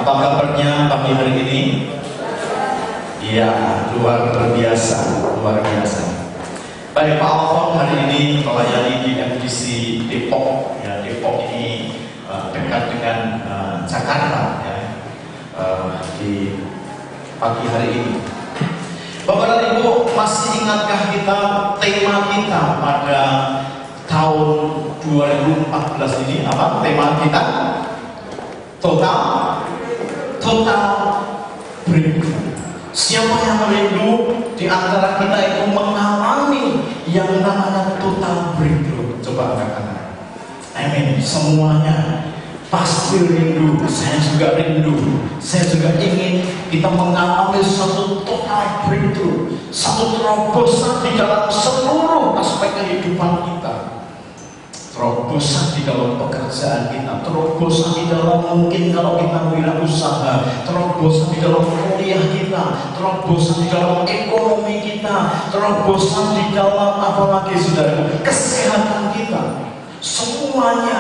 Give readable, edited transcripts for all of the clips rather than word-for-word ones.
Apa kabarnya pagi hari ini? Iya, luar biasa, luar biasa. Baik, Pak Alfon hari ini melayani di MDC Depok. Ya, Depok ini dekat dengan Jakarta, ya, di pagi hari ini. Bapak dan Ibu, masih ingatkah kita tema kita pada tahun 2014 ini? Apa tema kita? Total breakthrough. Siapa yang merindu di antara kita itu mengalami yang namanya total breakthrough? Coba katakan. Amin. Semuanya pasti rindu. Saya juga rindu. Saya juga ingin kita mengalami satu total breakthrough, satu terobosan di dalam seluruh aspek kehidupan kita. Terobosan di dalam pekerjaan kita, terobosan di dalam mungkin kalau kita wirausaha, terobosan di dalam kuliah kita, terobosan di dalam ekonomi kita, terobosan di dalam apalagi saudara, kesehatan kita. Semuanya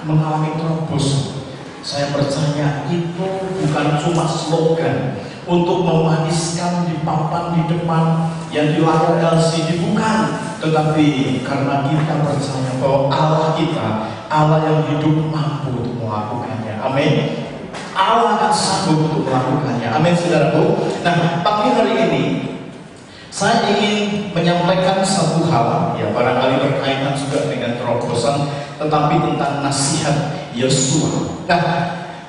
mengalami terobosan. Saya percaya itu bukan cuma slogan untuk memaniskan di papan di depan yang di layar LCD, bukan, tetapi karena kita percaya bahwa Allah kita, Allah yang hidup, mampu untuk melakukannya. Amin. Allah akan sanggup untuk melakukannya. Amin, saudaraku. Nah, pagi hari ini saya ingin menyampaikan satu hal, ya barangkali berkaitan juga dengan terobosan, tetapi tentang nasihat Yosua. Nah,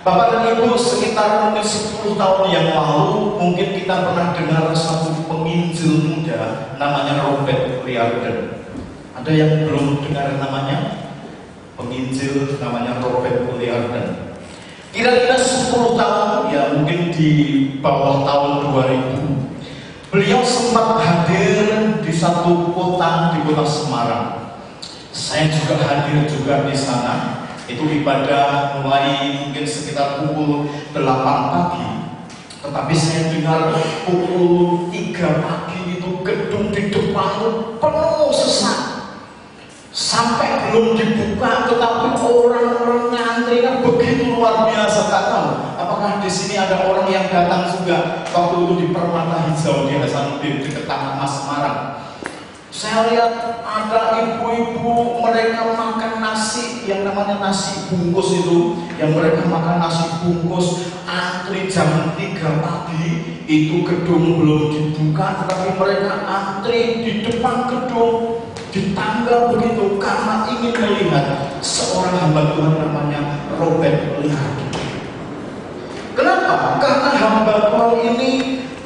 Bapak dan Ibu, sekitar mungkin 10 tahun yang lalu, mungkin kita pernah dengar satu penginjil muda namanya Robert Liardon. Ada yang belum dengar namanya? Penginjil namanya Robert Liardon. Kira-kira 10 tahun, ya mungkin di bawah tahun 2000, beliau sempat hadir di satu kota, di kota Semarang. Saya juga hadir juga di sana. Itu ibadah mulai mungkin sekitar pukul 8 pagi. Tetapi saya dengar pukul 3 pagi itu gedung di depan penuh sesak. Sampai belum dibuka, tetapi orang-orang ngantrinya begitu luar biasa. Tak tahu apakah di sini ada orang yang datang juga waktu itu di Permata Hijau di Hasanuddin dekat Taman Mas Semarang. Saya lihat ada ibu-ibu, mereka makan nasi yang namanya nasi bungkus itu, yang mereka makan nasi bungkus, antri jam 3 pagi, itu gedung belum dibuka, tetapi mereka antri di depan gedung, di tangga begitu, karena ingin melihat seorang hamba Tuhan namanya Robert Liardon. Kenapa? Karena hamba Tuhan ini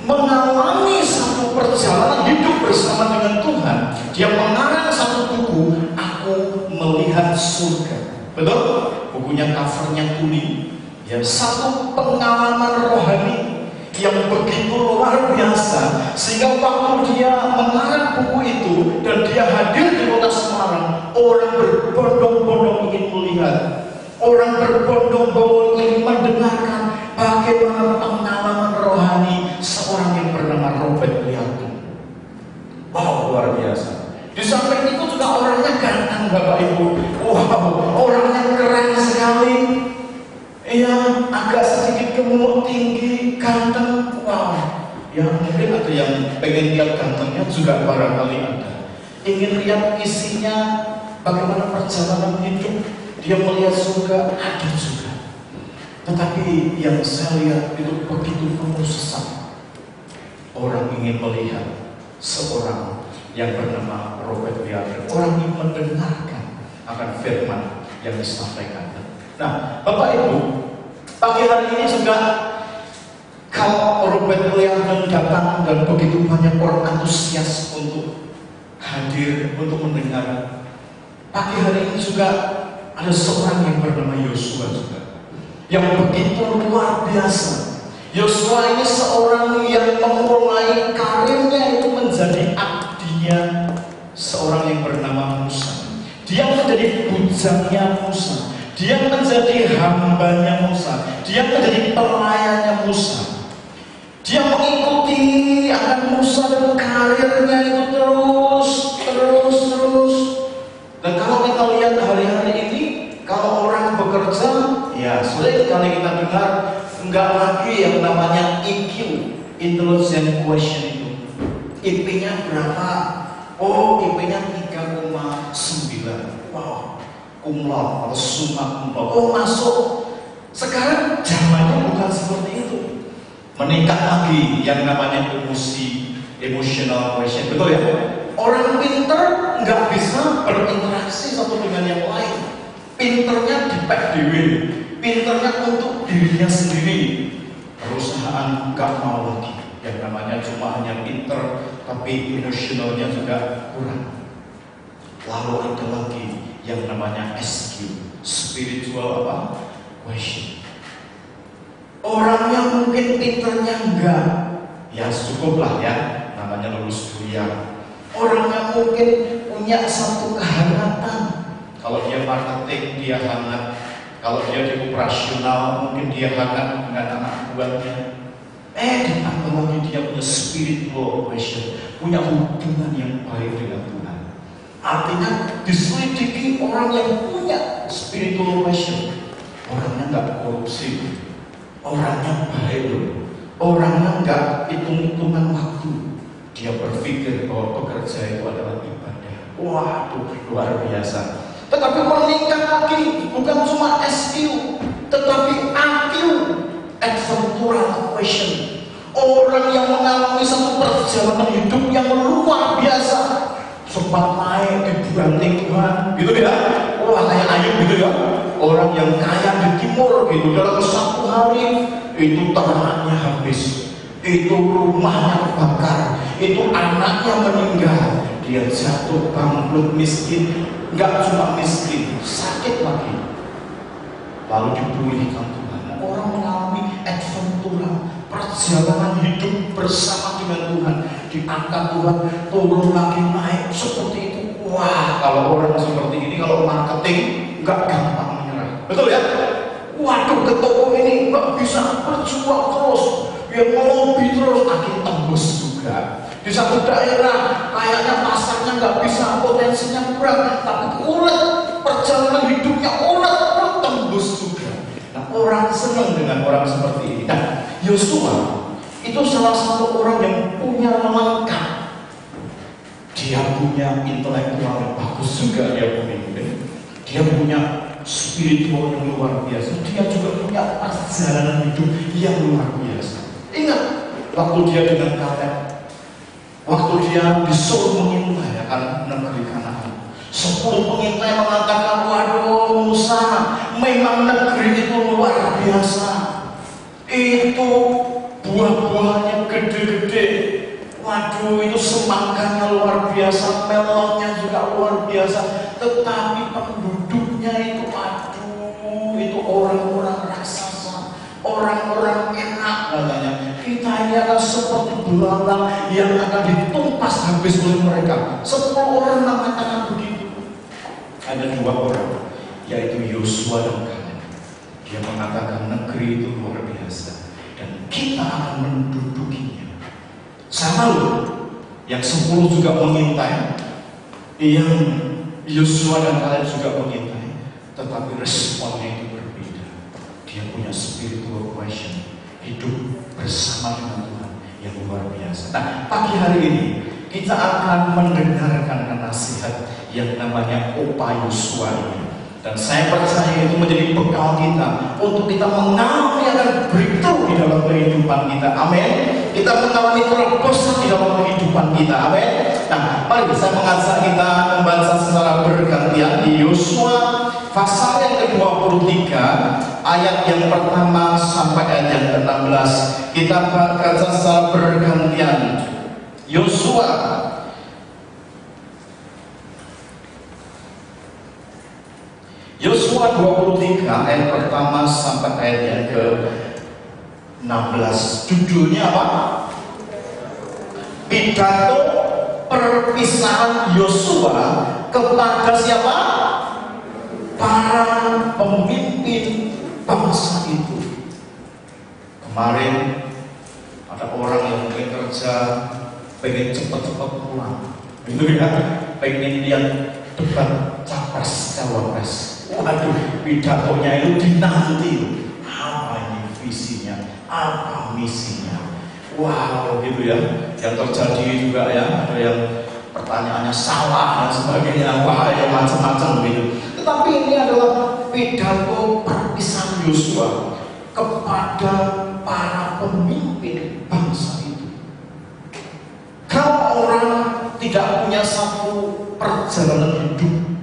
mengalami satu perjalanan hidup bersama dengan Tuhan. Dia mengarang satu buku, Aku Melihat Surga. Betul? Bukunya covernya kuning. Ya, satu pengalaman rohani yang begitu luar biasa, sehingga waktu dia mengarang buku itu dan dia hadir di kota Semarang, orang berbondong-bondong ingin melihat, orang berbondong-bondong ingin mendengarkan bagaimana pengalaman rohani seorang yang bernama Robert Liardon. Wow, luar biasa. Di samping itu juga orangnya ganteng, Bapak Ibu. Wow, orangnya keren sekali. Iya, agak sedikit gemuk, tinggi, ganteng. Wow. Ya mungkin ada yang pengen lihat gantengnya juga barangkali ada. Ingin lihat isinya, bagaimana perjalanan hidup, dia melihat surga, ada juga. Tetapi yang saya lihat itu begitu penuh sesak. Orang ingin melihat seorang yang bernama Robert Liardon. Orang ingin mendengarkan akan firman yang disampaikan. Nah, Bapak Ibu, pagi hari ini juga kalau Robert Liardon datang dan begitu banyak orang antusias untuk hadir, untuk mendengar. Pagi hari ini juga ada seorang yang bernama Yosua juga, yang begitu luar biasa. Yosua ini seorang yang memulai karirnya itu menjadi abdinya seorang yang bernama Musa. Dia menjadi bujangnya Musa. Dia menjadi hambanya Musa. Dia menjadi pelayannya Musa. Dia mengikuti akan Musa dan karirnya itu terus. Dan kalau kita lihat hari-hari ini, kalau orang bekerja, ya sering kali kita dengar Enggak lagi yang namanya IQ, intelligent question itu. IP-nya berapa? Oh, IP-nya 3,9. Wow, cum laude atau summa cum laude. Oh, masuk. Sekarang zamannya bukan seperti itu. Meningkat lagi yang namanya emosi, emotional question. Betul ya? Orang pinter nggak bisa berinteraksi satu dengan yang lain. Pinternya dipek dewe, pinternya untuk dirinya sendiri. Perusahaan nggak mau lagi yang namanya cuma hanya pinter, tapi emosionalnya juga kurang. Lalu ada lagi yang namanya SQ, spiritual apa? Question. Orang yang mungkin pinternya enggak, ya cukuplah ya, namanya lulus kuliah. Orang yang mungkin punya satu kehangatan. Kalau dia marketing, dia hangat. Kalau dia di operasional, mungkin dia hangat dengan anak buahnya. Ditambah lagi dia punya spiritual question, punya hubungan yang baik dengan Tuhan. Artinya diselidiki orang yang punya spiritual question. Orangnya nggak korupsi, orangnya baik loh, orangnya nggak hitung-hitungan waktu. Dia berpikir bahwa pekerja itu adalah ibadah. Waduh, luar biasa. Tetapi meningkat lagi, bukan cuma SQ, tetapi IQ, adventural question. Orang yang mengalami satu perjalanan hidup yang luar biasa, sempat naik di bulanting Tuhan, gitu ya. Wah, kayak Ayub gitu ya. Orang yang kaya di timur gitu, dalam satu hari itu ternaknya habis, itu rumahnya kebakar, itu anaknya meninggal, dia jatuh bangkrut miskin. Enggak cuma miskin, sakit lagi. Lalu dipulihkan Tuhan. Orang mengalami adventura, perjalanan hidup bersama dengan Tuhan. Diangkat Tuhan, turun lagi naik seperti itu. Wah, kalau orang seperti ini, kalau marketing enggak gampang menyerah. Betul ya? Waduh, ke toko ini enggak bisa berjuang terus. Dia ngelobi terus, akhirnya tembus juga. Di satu daerah kayaknya pasarnya nggak bisa, potensinya kurang, tapi ulet perjalanan hidupnya ulet tembus juga. Nah, orang senang dengan orang seperti ini. Nah, Yosua itu salah satu orang yang punya lengkap. Dia punya intelektual yang bagus juga, dia pemimpin. Dia punya spiritual yang luar biasa. Dia juga punya perjalanan hidup yang luar biasa. Ingat waktu dia dengan Kaleb, waktu dia disuruh mengintai akan negeri Kanaan, 10 pengintai mengatakan, waduh Musa, memang negeri itu luar biasa. Itu buah-buahnya gede-gede. Waduh, itu semangkanya luar biasa, melonnya juga luar biasa. Tetapi penduduknya itu, waduh, itu orang-orang raksasa, orang-orang enak katanya. Kita ini akan seperti belalang yang akan ditumpas habis oleh mereka. 10 orang mengatakan begitu. Ada 2 orang, yaitu Yosua dan Kaleb. Dia mengatakan negeri itu luar biasa dan kita akan mendudukinya. Sama loh, yang 10 juga mengintai, yang Yosua dan Kaleb juga mengintai, tetapi responnya itu berbeda. Dia punya spiritual question, hidup bersama dengan Tuhan yang luar biasa. Nah, pagi hari ini kita akan mendengarkan nasihat yang namanya Opa Yosua ini. Dan saya percaya itu menjadi bekal kita untuk kita mengalami akan breakthrough di dalam kehidupan kita. Amin. Kita mengalami terobosan di dalam kehidupan kita. Amin. Nah, mari saya mengajak kita membaca secara bergantian di Yosua pasal yang ke-23 ayat yang pertama sampai ayat yang ke-16. Kita baca secara bergantian. Yosua Yosua 23 ayat pertama sampai ayat yang ke-16. Judulnya apa? Pidato perpisahan Yosua kepada siapa? Para pemimpin bangsa itu. Kemarin ada orang yang mungkin kerja pengen cepat-cepat pulang, gitu ya, pengen lihat debat capres cawapres. Waduh, pidatonya itu dinanti. Apa ini visinya, apa misinya. Wow, gitu ya. Yang terjadi juga ya, ada yang pertanyaannya salah dan sebagainya, wah ya macam-macam gitu. Tetapi ini adalah pidato perpisahan Yosua kepada para pemimpin bangsa itu. Kalau orang tidak punya satu perjalanan hidup,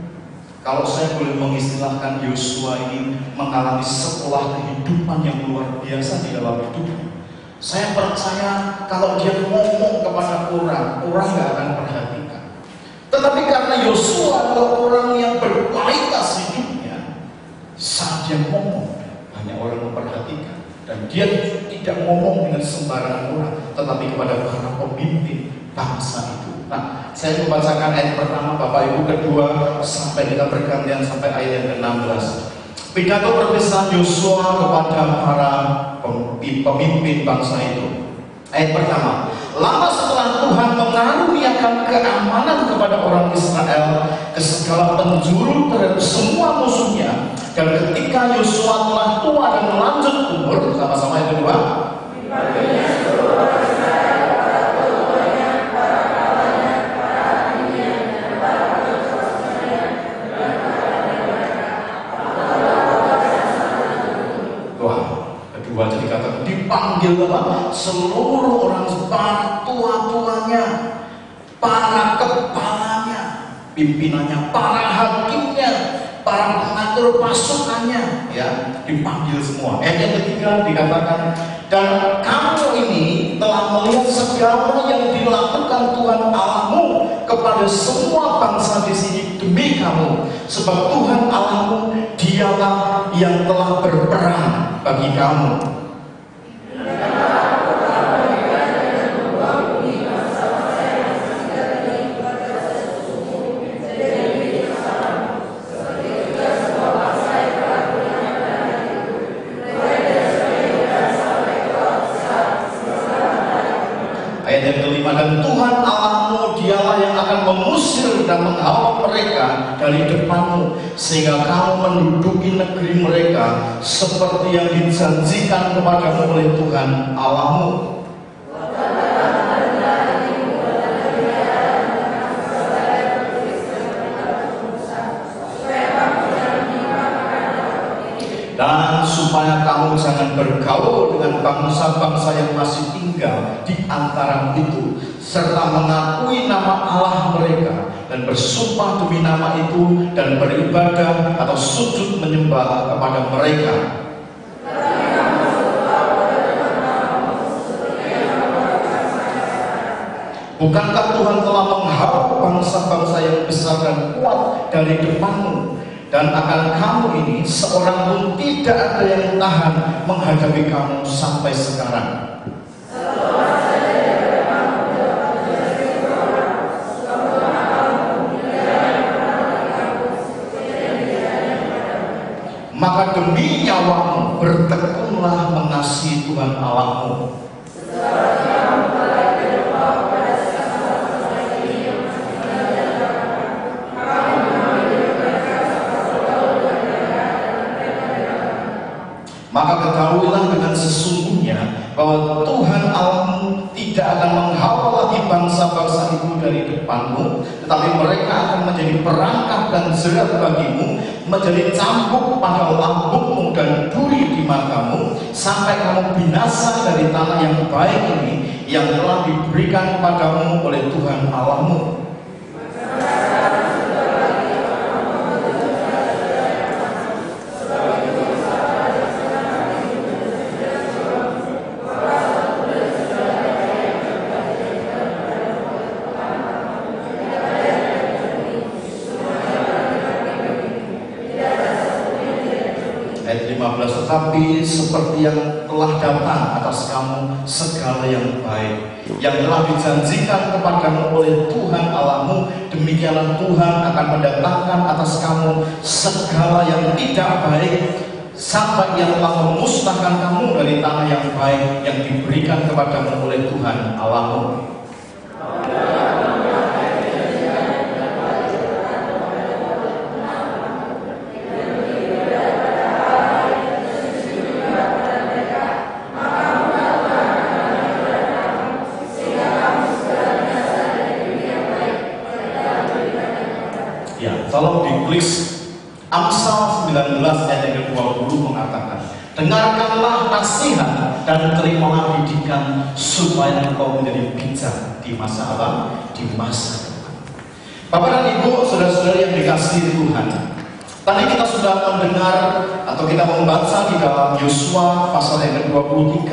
kalau saya boleh mengistilahkan, Yosua ini mengalami sekolah kehidupan yang luar biasa di dalam hidupnya. Saya percaya kalau dia ngomong kepada orang nggak akan perhatikan. Tetapi karena Yosua adalah orang yang berkualitas hidupnya, saat dia ngomong banyak orang memperhatikan, dan dia tidak ngomong dengan sembarangan orang, tetapi kepada para pemimpin bangsa itu. Nah, saya membacakan ayat pertama, Bapak Ibu, kedua, sampai kita bergantian sampai ayat yang ke-16. Pidato perpisahan Yosua kepada para pemimpin bangsa itu. Ayat pertama, lama setelah Tuhan mengaruniakan keamanan kepada orang Israel ke segala penjuru terhadap semua musuhnya, dan ketika Yosua telah tua dan melanjut umur, sama-sama yang kedua, jadi kata dipanggil apa? Seluruh orang, para tua-tuanya, para kepalanya, pimpinannya, para hakimnya, para pengatur pasukannya, ya, dipanggil semua. Yang ketiga dikatakan, dan kamu ini telah melihat segala yang dilakukan Tuhan Allahmu kepada semua bangsa di sini demi kamu, sebab Tuhan Allahmu dialah yang telah berperang bagi kamu. Ayat yang kelima, dan Tuhan Allahmu dialah yang akan mengusir dan menghalau mereka dari depanmu, sehingga kamu menduduki negeri mereka seperti yang dijanjikan kepadamu oleh Tuhan Allahmu. Dan supaya kamu jangan bergaul dengan bangsa-bangsa yang masih tinggal di antara itu, serta mengakui nama Allah mereka, dan bersumpah demi nama itu, dan beribadah atau sujud menyembah kepada mereka. Bukankah Tuhan telah menghalau bangsa-bangsa yang besar dan kuat dari depanmu? Dan akan kamu ini seorang pun tidak ada yang tahan menghadapi kamu sampai sekarang. Maka demi nyawamu bertekunlah mengasihi Tuhan Allahmu. Maka ketahuilah dengan sesungguhnya bahwa Tuhan Allahmu tidak akan menghalau lagi bangsa-bangsa itu dari depanmu, tetapi mereka akan menjadi perangkap dan jerat bagimu, menjadi cambuk pada lambungmu dan duri di matamu, sampai kamu binasa dari tanah yang baik ini yang telah diberikan kepadamu oleh Tuhan Allahmu. Ayat 15, tetapi seperti yang telah datang atas kamu segala yang baik, yang telah dijanjikan kepadamu oleh Tuhan Allahmu, demikianlah Tuhan akan mendatangkan atas kamu segala yang tidak baik, sampai yang telah memusnahkan kamu dari tanah yang baik yang diberikan kepadamu oleh Tuhan Allahmu. ditulis. Amsal 19 ayat yang ke-20 mengatakan, dengarkanlah nasihat dan terimalah didikan supaya engkau menjadi bijak di masa apa? Di masa depan. Bapak dan Ibu, saudara-saudara yang dikasihi Tuhan, tadi kita sudah mendengar atau kita membaca di dalam Yosua pasal yang ke-23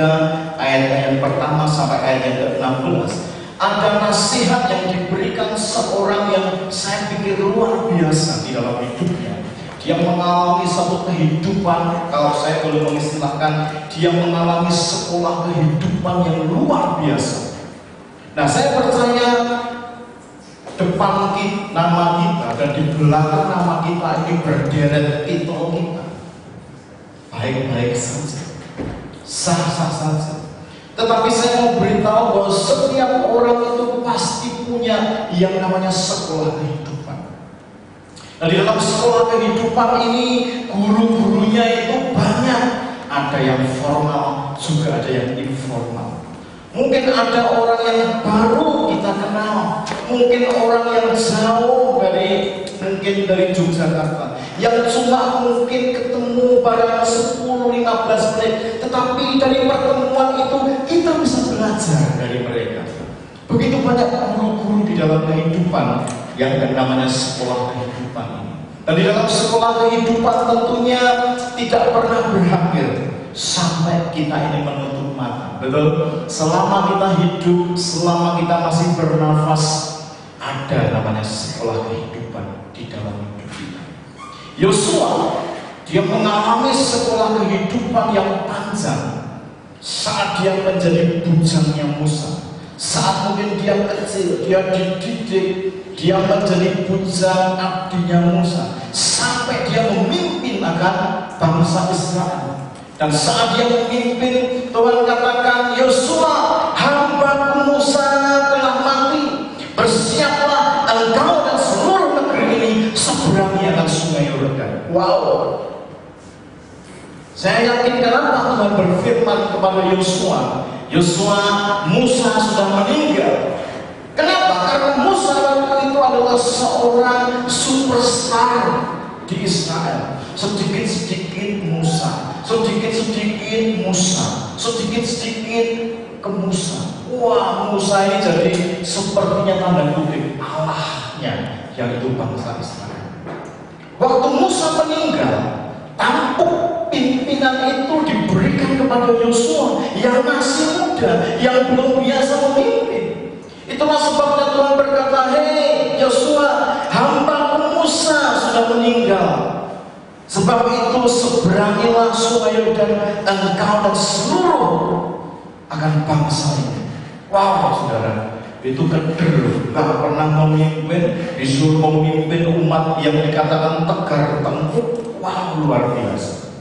ayat yang pertama sampai ayat yang ke-16. Ada nasihat yang diberikan seorang yang saya pikir luar biasa di dalam hidupnya. Dia mengalami satu kehidupan, kalau saya boleh mengistilahkan, dia mengalami sekolah kehidupan yang luar biasa. Nah, saya percaya depan nama kita dan di belakang nama kita ini berderet titel kita. Baik-baik saja, sah-sah saja. Tetapi saya mau beritahu bahwa setiap orang itu pasti punya yang namanya sekolah kehidupan. Nah, di dalam sekolah kehidupan ini guru-gurunya itu banyak. Ada yang formal, juga ada yang informal. Mungkin ada orang yang baru kita kenal, mungkin orang yang jauh dari Yogyakarta, yang cuma mungkin ketemu pada 10-15 menit, tetapi dari pertemuan itu kita bisa belajar dari mereka. Begitu banyak guru-guru di dalam kehidupan yang namanya sekolah kehidupan ini. Dan di dalam sekolah kehidupan tentunya tidak pernah berakhir sampai kita ini menutup mata. Betul? Selama kita hidup, selama kita masih bernafas, ada namanya sekolah kehidupan di dalam hidup kita. Yosua, dia mengalami sekolah kehidupan yang panjang saat dia menjadi bujangnya Musa. Saat mungkin dia kecil, dia dididik, dia menjadi bujang abdinya Musa, sampai dia memimpin akan bangsa Israel. Dan saat dia memimpin, Tuhan katakan, Yosua, hambaku Musa telah mati. Bersiaplah engkau dan seluruh negeri ini seberangi akan sungai Yordan. Wow. Saya yakin kenapa Tuhan berfirman kepada Yosua, Musa sudah meninggal. Kenapa? Karena Musa waktu itu adalah seorang superstar di Israel. Sedikit-sedikit Musa, sedikit-sedikit Musa, sedikit-sedikit ke Musa. Wah, Musa ini jadi sepertinya tanda kutip Allahnya, yaitu bangsa Israel. Waktu Musa meninggal, tampuk pimpinan itu diberikan kepada Yosua yang masih muda, yang belum biasa memimpin. Itulah sebabnya Tuhan berkata, hei Yosua, hamba Musa sudah meninggal. Sebab itu seberangilah sungai Yordan engkau dan seluruh akan bangsa ini. Wow, saudara, itu keder, gak pernah memimpin, disuruh memimpin umat yang dikatakan tegar tengkuk. Wow, luar biasa.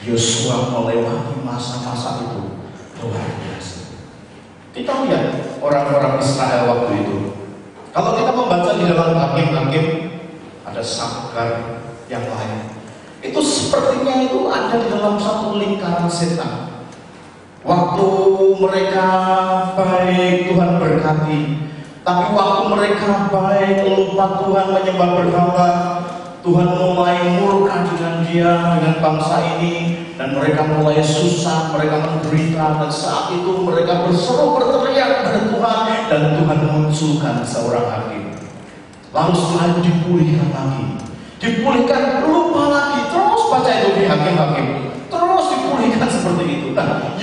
Yosua melewati masa-masa itu luar biasa. Kita lihat orang-orang Israel waktu itu. Kalau kita membaca di dalam Hakim-Hakim, ada Sakar yang lain. Itu sepertinya itu ada di dalam satu lingkaran setan. Waktu mereka baik, Tuhan berkati. Tapi waktu mereka baik, lupa Tuhan, menyembah berhala, Tuhan mulai murka dengan dia, dengan bangsa ini, dan mereka mulai susah, mereka menderita, dan saat itu mereka berseru berteriak kepada Tuhan, dan Tuhan munculkan seorang hakim. Lalu setelah itu dipulihkan lagi, dipulihkan, lupa lagi, terus baca itu di Hakim-Hakim, terus dipulihkan seperti itu. Nah,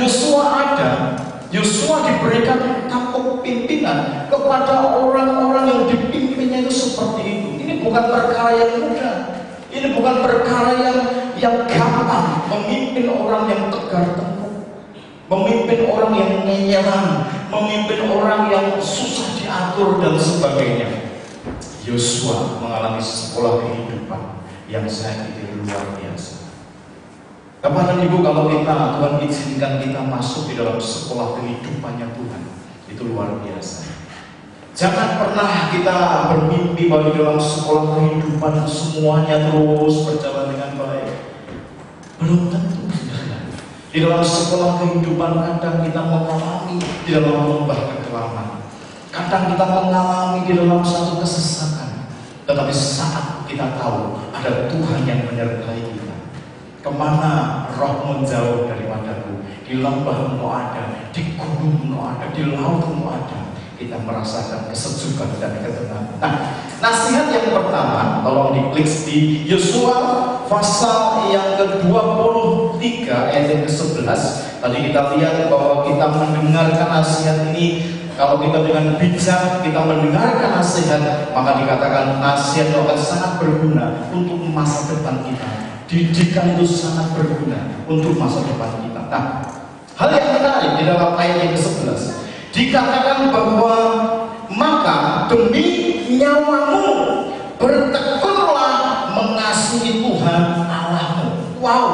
Yosua diberikan tampuk pimpinan kepada orang-orang yang dipimpinnya itu seperti itu. Ini bukan perkara yang mudah. Ini bukan perkara yang gampang. Memimpin orang yang tegar tengkuk, memimpin orang yang ngeyelan, memimpin orang yang susah diatur dan sebagainya. Yosua mengalami sekolah kehidupan yang saya pikir luar biasa. Bapak dan Ibu, kalau Tuhan izinkan kita masuk di dalam sekolah kehidupannya Tuhan, itu luar biasa. Jangan pernah kita bermimpi bahwa di dalam sekolah kehidupan semuanya terus berjalan dengan baik. Belum tentu. Di dalam sekolah kehidupan kadang kita mengalami di dalam lembah kekelaman. Kadang kita mengalami di dalam satu kesesatan. Tetapi saat kita kita tahu ada Tuhan yang menyertai kita. Kemana rohmu jauh daripadaku, di lembah ada, di gunung ada, di laut ada, kita merasakan kesejukan dan ketenangan. Nah, nasihat yang pertama, tolong diklik di Yosua pasal yang ke-23 ayat yang ke-11. Tadi kita lihat bahwa kita mendengarkan nasihat ini. Kalau kita dengan bijak, kita mendengarkan nasihat, maka dikatakan nasihat itu akan sangat berguna untuk masa depan kita. Didikan itu sangat berguna untuk masa depan kita. Nah, hal yang menarik di dalam ayat yang ke-11 dikatakan bahwa maka demi nyawamu bertekunlah mengasihi Tuhan Allahmu. Wow,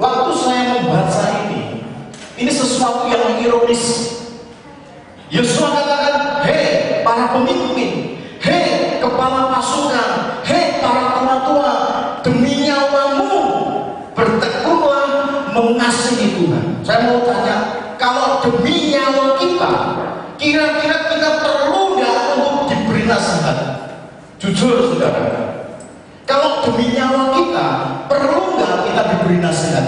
waktu saya membaca ini sesuatu yang ironis. Yosua katakan, hei para pemimpin, hei kepala pasukan, hei para tua-tua, demi nyawamu bertekunlah mengasihi Tuhan. Saya mau tanya, kalau demi nyawa kita, kira-kira kita perlu nggak untuk diberi nasihat? Jujur saudara, kalau demi nyawa kita, perlu nggak kita diberi nasihat?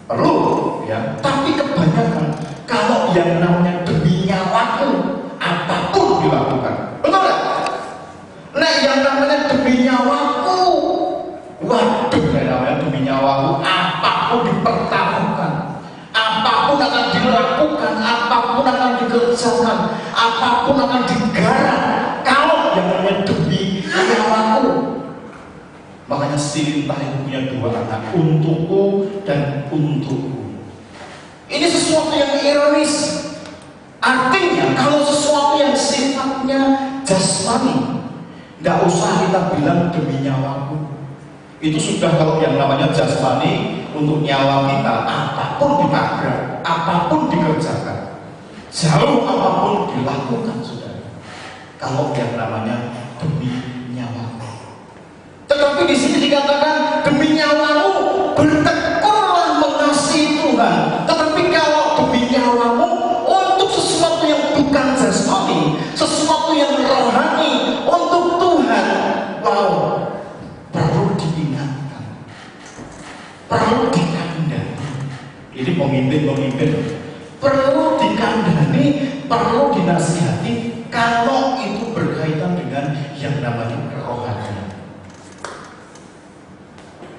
Perlu, ya. Tapi kebanyakan kalau yang namanya demi nyawaku, apapun dilakukan. Betul nggak? Nah, yang namanya demi nyawaku, waduh, yang namanya demi nyawaku, apapun dipertaruhkan, apapun akan dilakukan, apapun akan dikerjakan, apapun akan digarap. Kalau yang namanya demi nyawaku, makanya Sinta itu punya dua anak, untukku dan untukku. Ini sesuatu yang ironis. Artinya kalau sesuatu yang sifatnya jasmani, nggak usah kita bilang demi nyawaku. Itu sudah kalau yang namanya jasmani, untuk nyawa kita apapun ditabrak, apapun dikerjakan, jauh apapun dilakukan, saudara. Kalau yang namanya demi nyawaku. Tetapi di sini dikatakan demi nyawamu bertekunlah mengasihi Tuhan. Tetapi kalau demi nyawamu untuk sesuatu yang bukan jasmani, sesuatu yang rohani untuk Tuhan, wow, perlu diingatkan, perlu dikandani. Ini pemimpin perlu dikandani, perlu dinasihati kalau itu berkaitan dengan yang namanya kerohanian.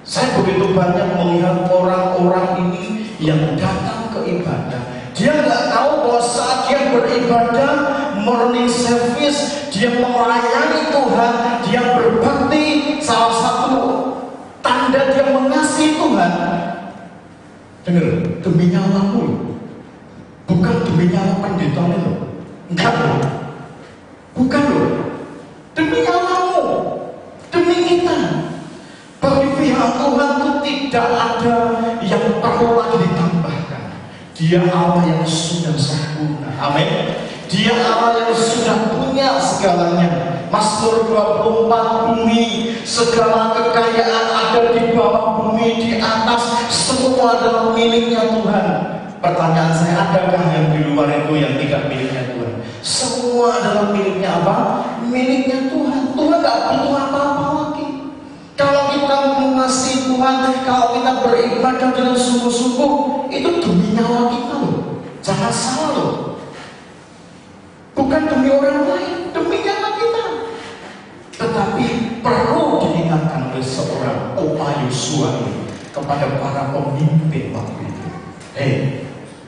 Saya begitu banyak melihat orang-orang ini yang datang ke ibadah. Dia nggak tahu bahwa saat dia beribadah, morning service, dia melayani Tuhan, dia berbakti. Salah satu tanda dia mengasihi Tuhan, dengar, demi nyawamu, bukan demi nyawa pendeta loh, enggak loh, bukan loh, demi nyawamu, demi kita. Bagi pihak Tuhan itu tidak ada yang perlu lagi ditambahkan. Dia Allah yang sudah sempurna. Amin. Dia Allah yang sudah punya segalanya. Mazmur 24, bumi, segala kekayaan ada di bawah bumi, di atas, semua adalah miliknya Tuhan. Pertanyaan saya, adakah yang di luar itu yang tidak miliknya Tuhan? Semua adalah miliknya apa? Miliknya Tuhan. Tuhan gak butuh apa-apa lagi. Kalau kita mengasihi Tuhan, kalau kita beribadah dengan sungguh-sungguh, itu demi nyawa kita loh. Jangan salah loh. Bukan demi orang lain, demi nyawa kita. Tetapi perlu diingatkan oleh seorang Opa Yosua ini kepada para pemimpin waktu itu. Hei,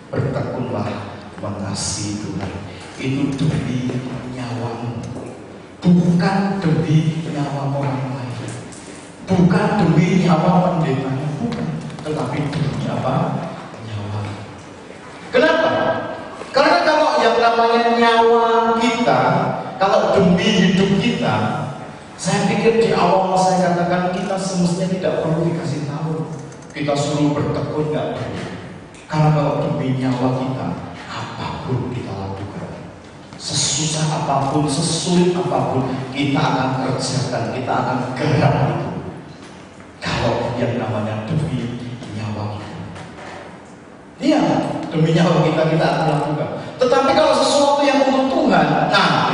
bertekunlah mengasihi Tuhan. Itu demi nyawamu, bukan demi nyawa orang lain. Bukan demi nyawa pendetanya, bukan, tetapi demi apa? Nyawa. Kenapa? Karena kalau yang namanya nyawa kita, kalau demi hidup kita, saya pikir di awal saya katakan kita semestinya tidak perlu dikasih tahu. Kita suruh bertekun nggak perlu. Karena kalau demi nyawa kita, apapun kita lakukan, sesusah apapun, sesulit apapun, kita akan kerjakan, kita akan gerak itu. Kalau yang namanya demi nyawa kita, iya, demi nyawa kita akan lakukan. Tetapi kalau sesuatu yang untuk Tuhan, nah,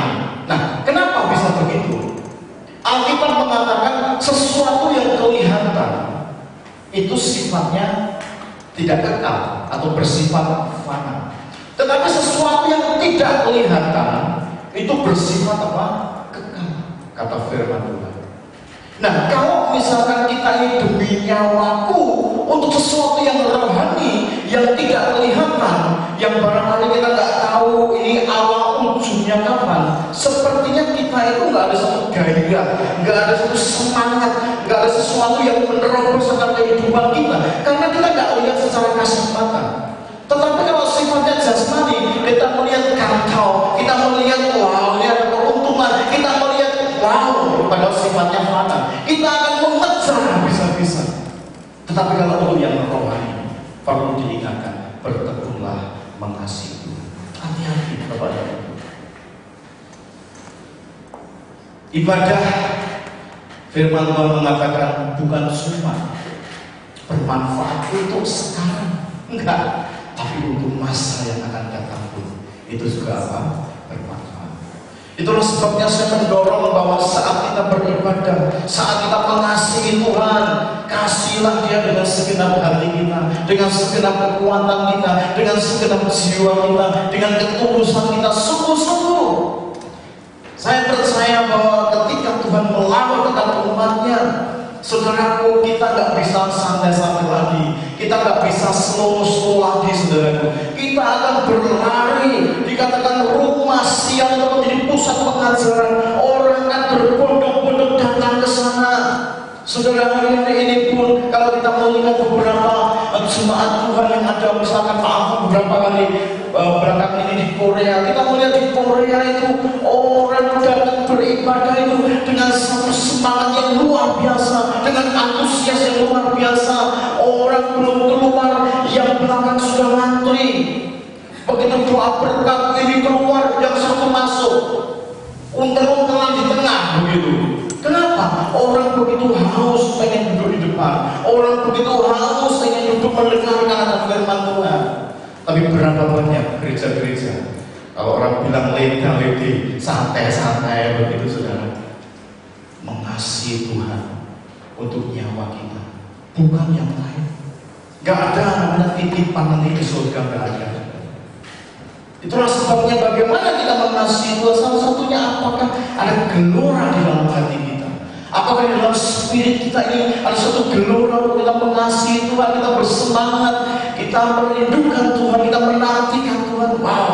kenapa bisa begitu? Alkitab sesuatu yang kelihatan itu sifatnya tidak kekal atau bersifat fana. Tetapi sesuatu yang tidak kelihatan itu bersifat apa? Kekal, kata firman Tuhan. Nah, kalau misalkan kita ini demi nyawaku untuk sesuatu yang rohani, yang tidak kelihatan, yang barangkali kita nggak tahu ini awal ujungnya kapan, sepertinya kita itu nggak ada satu gairah, nggak ada satu semangat, nggak ada sesuatu yang menerobos tentang kehidupan kita, karena kita nggak lihat secara kasat mata. Tetapi kalau sifatnya jasmani, kita melihat kantau, kita melihat wow, lihat keuntungan, kita melihat wow, padahal sifatnya fana. Kita akan mengejar habis-habisan. Tetapi kalau untuk yang rohani, perlu diingatkan, bertekunlah mengasihi Tuhan. Hati-hati Bapak dan Ibu. Ibadah, firman Tuhan mengatakan bukan cuma bermanfaat untuk sekarang, enggak, tapi untuk masa yang akan datang pun itu juga apa? Bermanfaat. Itulah sebabnya saya mendorong bahwa saat kita beribadah, saat kita mengasihi Tuhan, kasihlah Dia dengan segenap hati kita, dengan segenap kekuatan kita, dengan segenap jiwa kita, dengan ketulusan kita, sungguh-sungguh. Saya percaya bahwa ketika Tuhan melawat kepada umatnya, saudaraku, kita nggak bisa santai-santai lagi, kita nggak bisa slow lagi, saudaraku. Kita akan berlari. Dikatakan rumah siang itu menjadi pusat pengajaran. Orang akan berbondong-bondong datang ke sana. Saudara, hari ini pun kalau kita melihat beberapa jemaat Tuhan yang ada, misalkan beberapa kali berangkat ini di Korea, kita melihat di Korea itu orang datang beribadah itu dengan satu semangat yang luar biasa, dengan antusias yang luar biasa. Orang belum keluar, yang belakang sudah ngantri. Begitu doa berkat ini keluar, yang satu masuk, untel-untelan di tengah begitu. Kenapa? Orang begitu haus pengen duduk di depan. Orang begitu haus pengen duduk mendengarkan firman Tuhan. Tapi berapa banyak gereja-gereja, kalau orang bilang leda-ledi, santai-santai begitu, saudara, mengasihi Tuhan untuk nyawa kita, bukan yang lain. Gak ada namanya titipan nanti di surga, gak ada. Itulah sebabnya bagaimana kita mengasihi Tuhan. Salah satunya apakah ada gelora di dalam hati kita? Apakah di dalam spirit kita ini ada satu gelora untuk kita mengasihi Tuhan, kita bersemangat, kita merindukan Tuhan, kita menantikan Tuhan. Wow.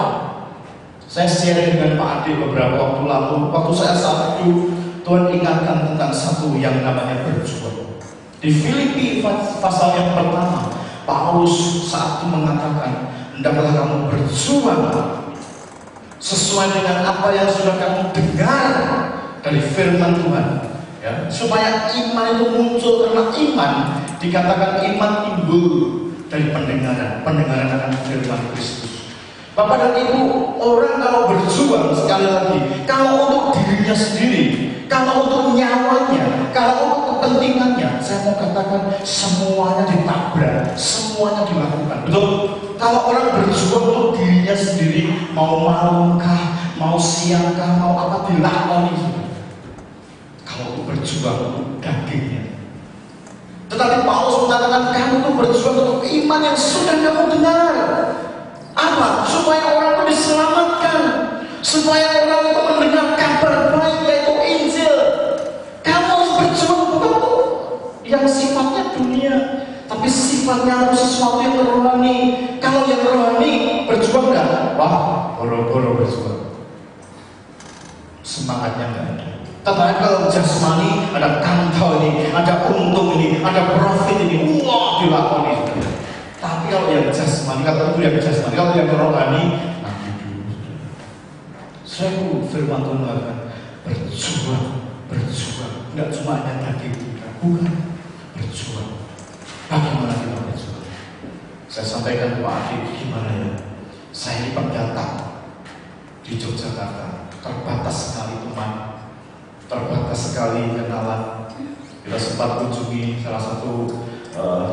Saya share dengan Pak Ade beberapa waktu lalu. Waktu saya saat itu, Tuhan ingatkan tentang satu yang namanya berjuang. Di Filipi pasal yang pertama, Paulus saat itu mengatakan, hendaklah kamu berjuang sesuai dengan apa yang sudah kamu dengar dari firman Tuhan, ya, supaya iman itu muncul. Karena iman dikatakan iman timbul dari pendengaran akan firman Kristus. Bapak dan Ibu, orang kalau berjuang, sekali lagi, kalau untuk dirinya sendiri, kalau untuk nyawanya, kalau untuk kepentingannya, saya mau katakan semuanya ditabrak, semuanya dilakukan. Betul? Kalau orang berjuang untuk dirinya sendiri, mau malumkah, mau siangkah, mau apa, dilakoni. Kalau untuk berjuang untuk dagingnya. Tetapi Paulus mengatakan kamu itu berjuang untuk iman yang sudah kamu dengar. Apa? Supaya orang itu diselamatkan, supaya orang itu mendengar kabar baik, yaitu Injil. Kamu harus berjuang bukan untuk yang sifatnya dunia, tapi sifatnya harus sesuatu yang rohani. Kalau yang rohani berjuang enggak? Wah, boro-boro berjuang, semangatnya enggak ada. Tetapi kalau jasmani, ada kantau ini, ada untung ini, ada profit ini, wah, dilakoni. Tapi kalau yang jasmani, kata itu yang jasmani, kalau yang rohani, nanti dulu. Saya firman Tuhan mengatakan berjuang, nggak cuma hanya daging kita, bukan, berjuang. Bagaimana kita berjuang? Saya sampaikan ke Pak Adi, gimana ya? Saya ini pendatang di Yogyakarta, terbatas sekali teman, terbatas sekali kenalan. Kita sempat kunjungi salah satu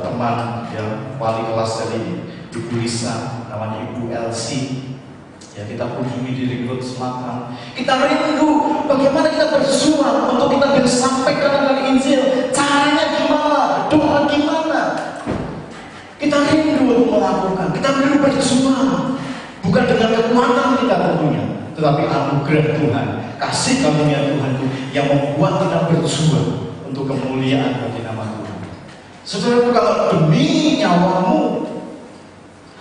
teman yang wali kelas dari Ibu Lisa, namanya Ibu Elsie. Ya, kita kunjungi di Ringgit Selatan. Kita rindu bagaimana kita berjuang untuk kita bisa sampaikan dengan Injil. Caranya gimana? Doa gimana? Kita rindu untuk melakukan. Kita rindu berjuang. Bukan dengan kekuatan kita tentunya, tetapi anugerah Tuhan, kasih karunia Tuhan itu yang membuat kita berjuang untuk kemuliaan bagi nama Tuhan. Saudara, kalau demi nyawamu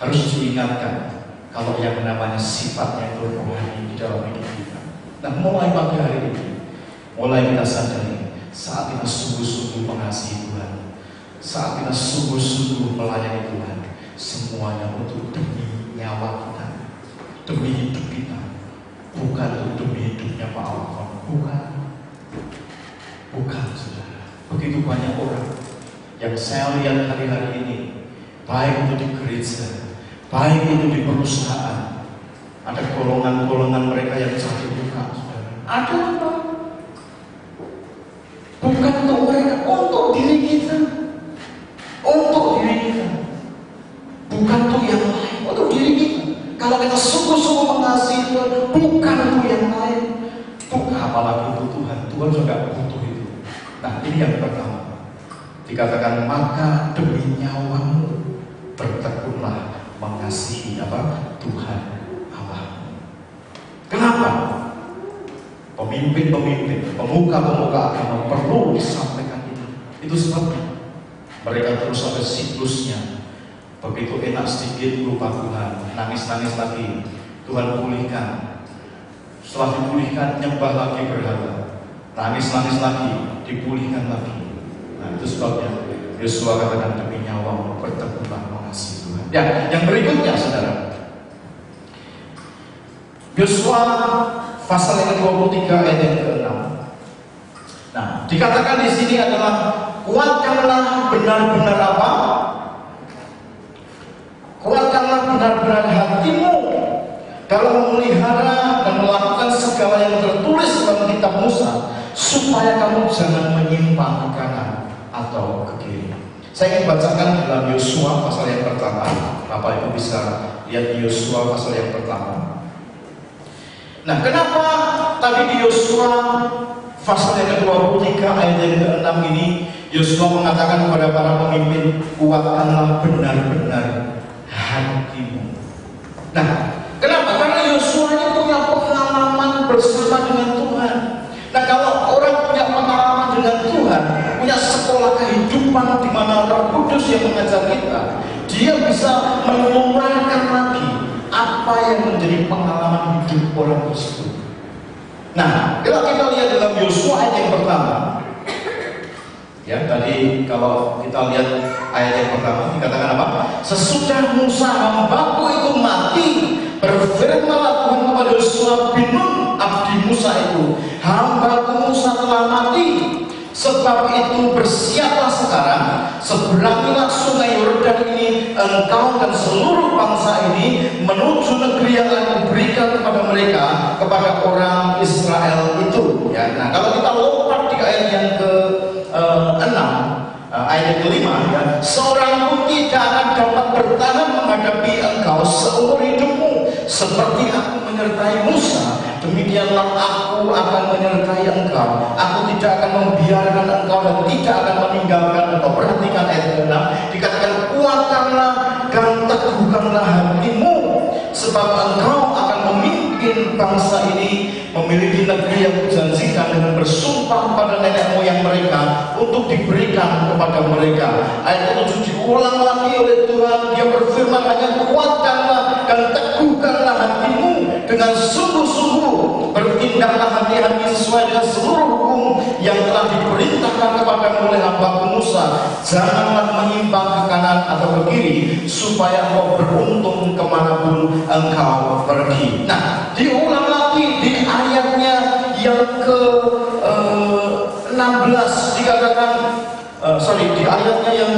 harus diingatkan kalau yang namanya sifatnya itu rohani di dalam hidup kita. Nah, mulai pagi hari ini, mulai kita sadari saat kita sungguh-sungguh mengasihi Tuhan, saat kita sungguh-sungguh melayani Tuhan, semuanya untuk demi nyawa kita, demi hidup kita, bukan untuk demi hidupnya Pak Alfon, bukan saudara. Begitu banyak orang yang saya lihat hari-hari ini, baik itu di gereja, baik itu di perusahaan, ada golongan-golongan mereka yang jatuh buka, saudara. Ada apa? Bukan untuk mereka, untuk diri kita, bukan untuk yang lain, untuk diri kita. Kalau kita sungguh-sungguh mengasihi Tuhan, bukan untuk yang lain, bukan apalagi untuk Tuhan. Tuhan sudah butuh itu. Nah, ini yang pertama. Dikatakan, maka demi nyawamu bertekunlah mengasihi Tuhan Allah. Kenapa? Pemimpin-pemimpin, pemuka-pemuka agama perlu disampaikan itu. Itu sebabnya mereka terus ada siklusnya. Begitu enak sedikit lupa Tuhan, nangis-nangis lagi, Tuhan pulihkan. Setelah dipulihkan, nyembah lagi berhala, nangis-nangis lagi, dipulihkan lagi. Nah, itu sebabnya Yosua katakan demi nyawamu bertekunlah mengasihi Tuhan. Ya, yang berikutnya saudara, Yosua pasal yang ke-23 ayat yang ke-6. Nah, dikatakan di sini adalah kuatkanlah benar-benar apa? Kuatkanlah benar-benar hatimu dalam memelihara dan melakukan segala yang tertulis dalam kitab Musa, supaya kamu jangan menyimpang ke kanan atau ke kiri. Saya ingin bacakan dalam Yosua pasal yang pertama. Bapak Ibu bisa lihat di Yosua pasal yang pertama. Nah, kenapa tadi di Yosua pasal yang ke-23 ayat yang ke-6 ini Yosua mengatakan kepada para pemimpin, kuatkanlah benar-benar hatimu. Nah, kenapa? Karena Yosua ini punya pengalaman bersama dengan Tuhan. Nah, kalau orang punya pengalaman dengan Tuhan, punya sekolah kehidupan di mana Roh Kudus yang mengajar kita, dia bisa menguraikan lagi apa yang menjadi pengalaman hidup orang tersebut. Nah, kalau kita lihat dalam Yosua ayat yang pertama, ya tadi kalau kita lihat ayat yang pertama dikatakan apa? Sesudah Musa hambaku itu mati, berfirmanlah Tuhan kepada Yosua bin Nun abdi Musa itu, hambaku Musa telah mati. Sebab itu bersiaplah sekarang, seberangilah sungai Yordan ini, engkau dan seluruh bangsa ini, menuju negeri yang aku berikan kepada mereka, kepada orang Israel itu. Ya, nah kalau kita lompat di ayat yang ke-6, ayat yang ke-5, ya, seorang pun tidak akan dapat bertahan menghadapi engkau seumur hidupmu, seperti aku menyertai Musa. Demikianlah aku akan menyertai engkau. Aku tidak akan membiarkan engkau dan tidak akan meninggalkan engkau. Perhatikan ayat ke-6, dikatakan kuatkanlah dan teguhkanlah hatimu, sebab engkau akan memimpin bangsa ini memiliki negeri yang kujanjikan dengan bersumpah pada nenek moyang mereka untuk diberikan kepada mereka. Ayat 7 diulang lagi oleh Tuhan. Dia berfirman, hanya kuatkanlah dan teguhkanlah hatimu dengan sungguh-sungguh, bertindaklah hati-hati sesuai dengan seluruh hukum yang telah diperintahkan kepadamu oleh hamba Musa. Janganlah menyimpang ke kanan atau ke kiri, supaya engkau beruntung kemanapun engkau pergi. Nah, diulang lagi di ayatnya yang ke-16 dikatakan, di ayatnya yang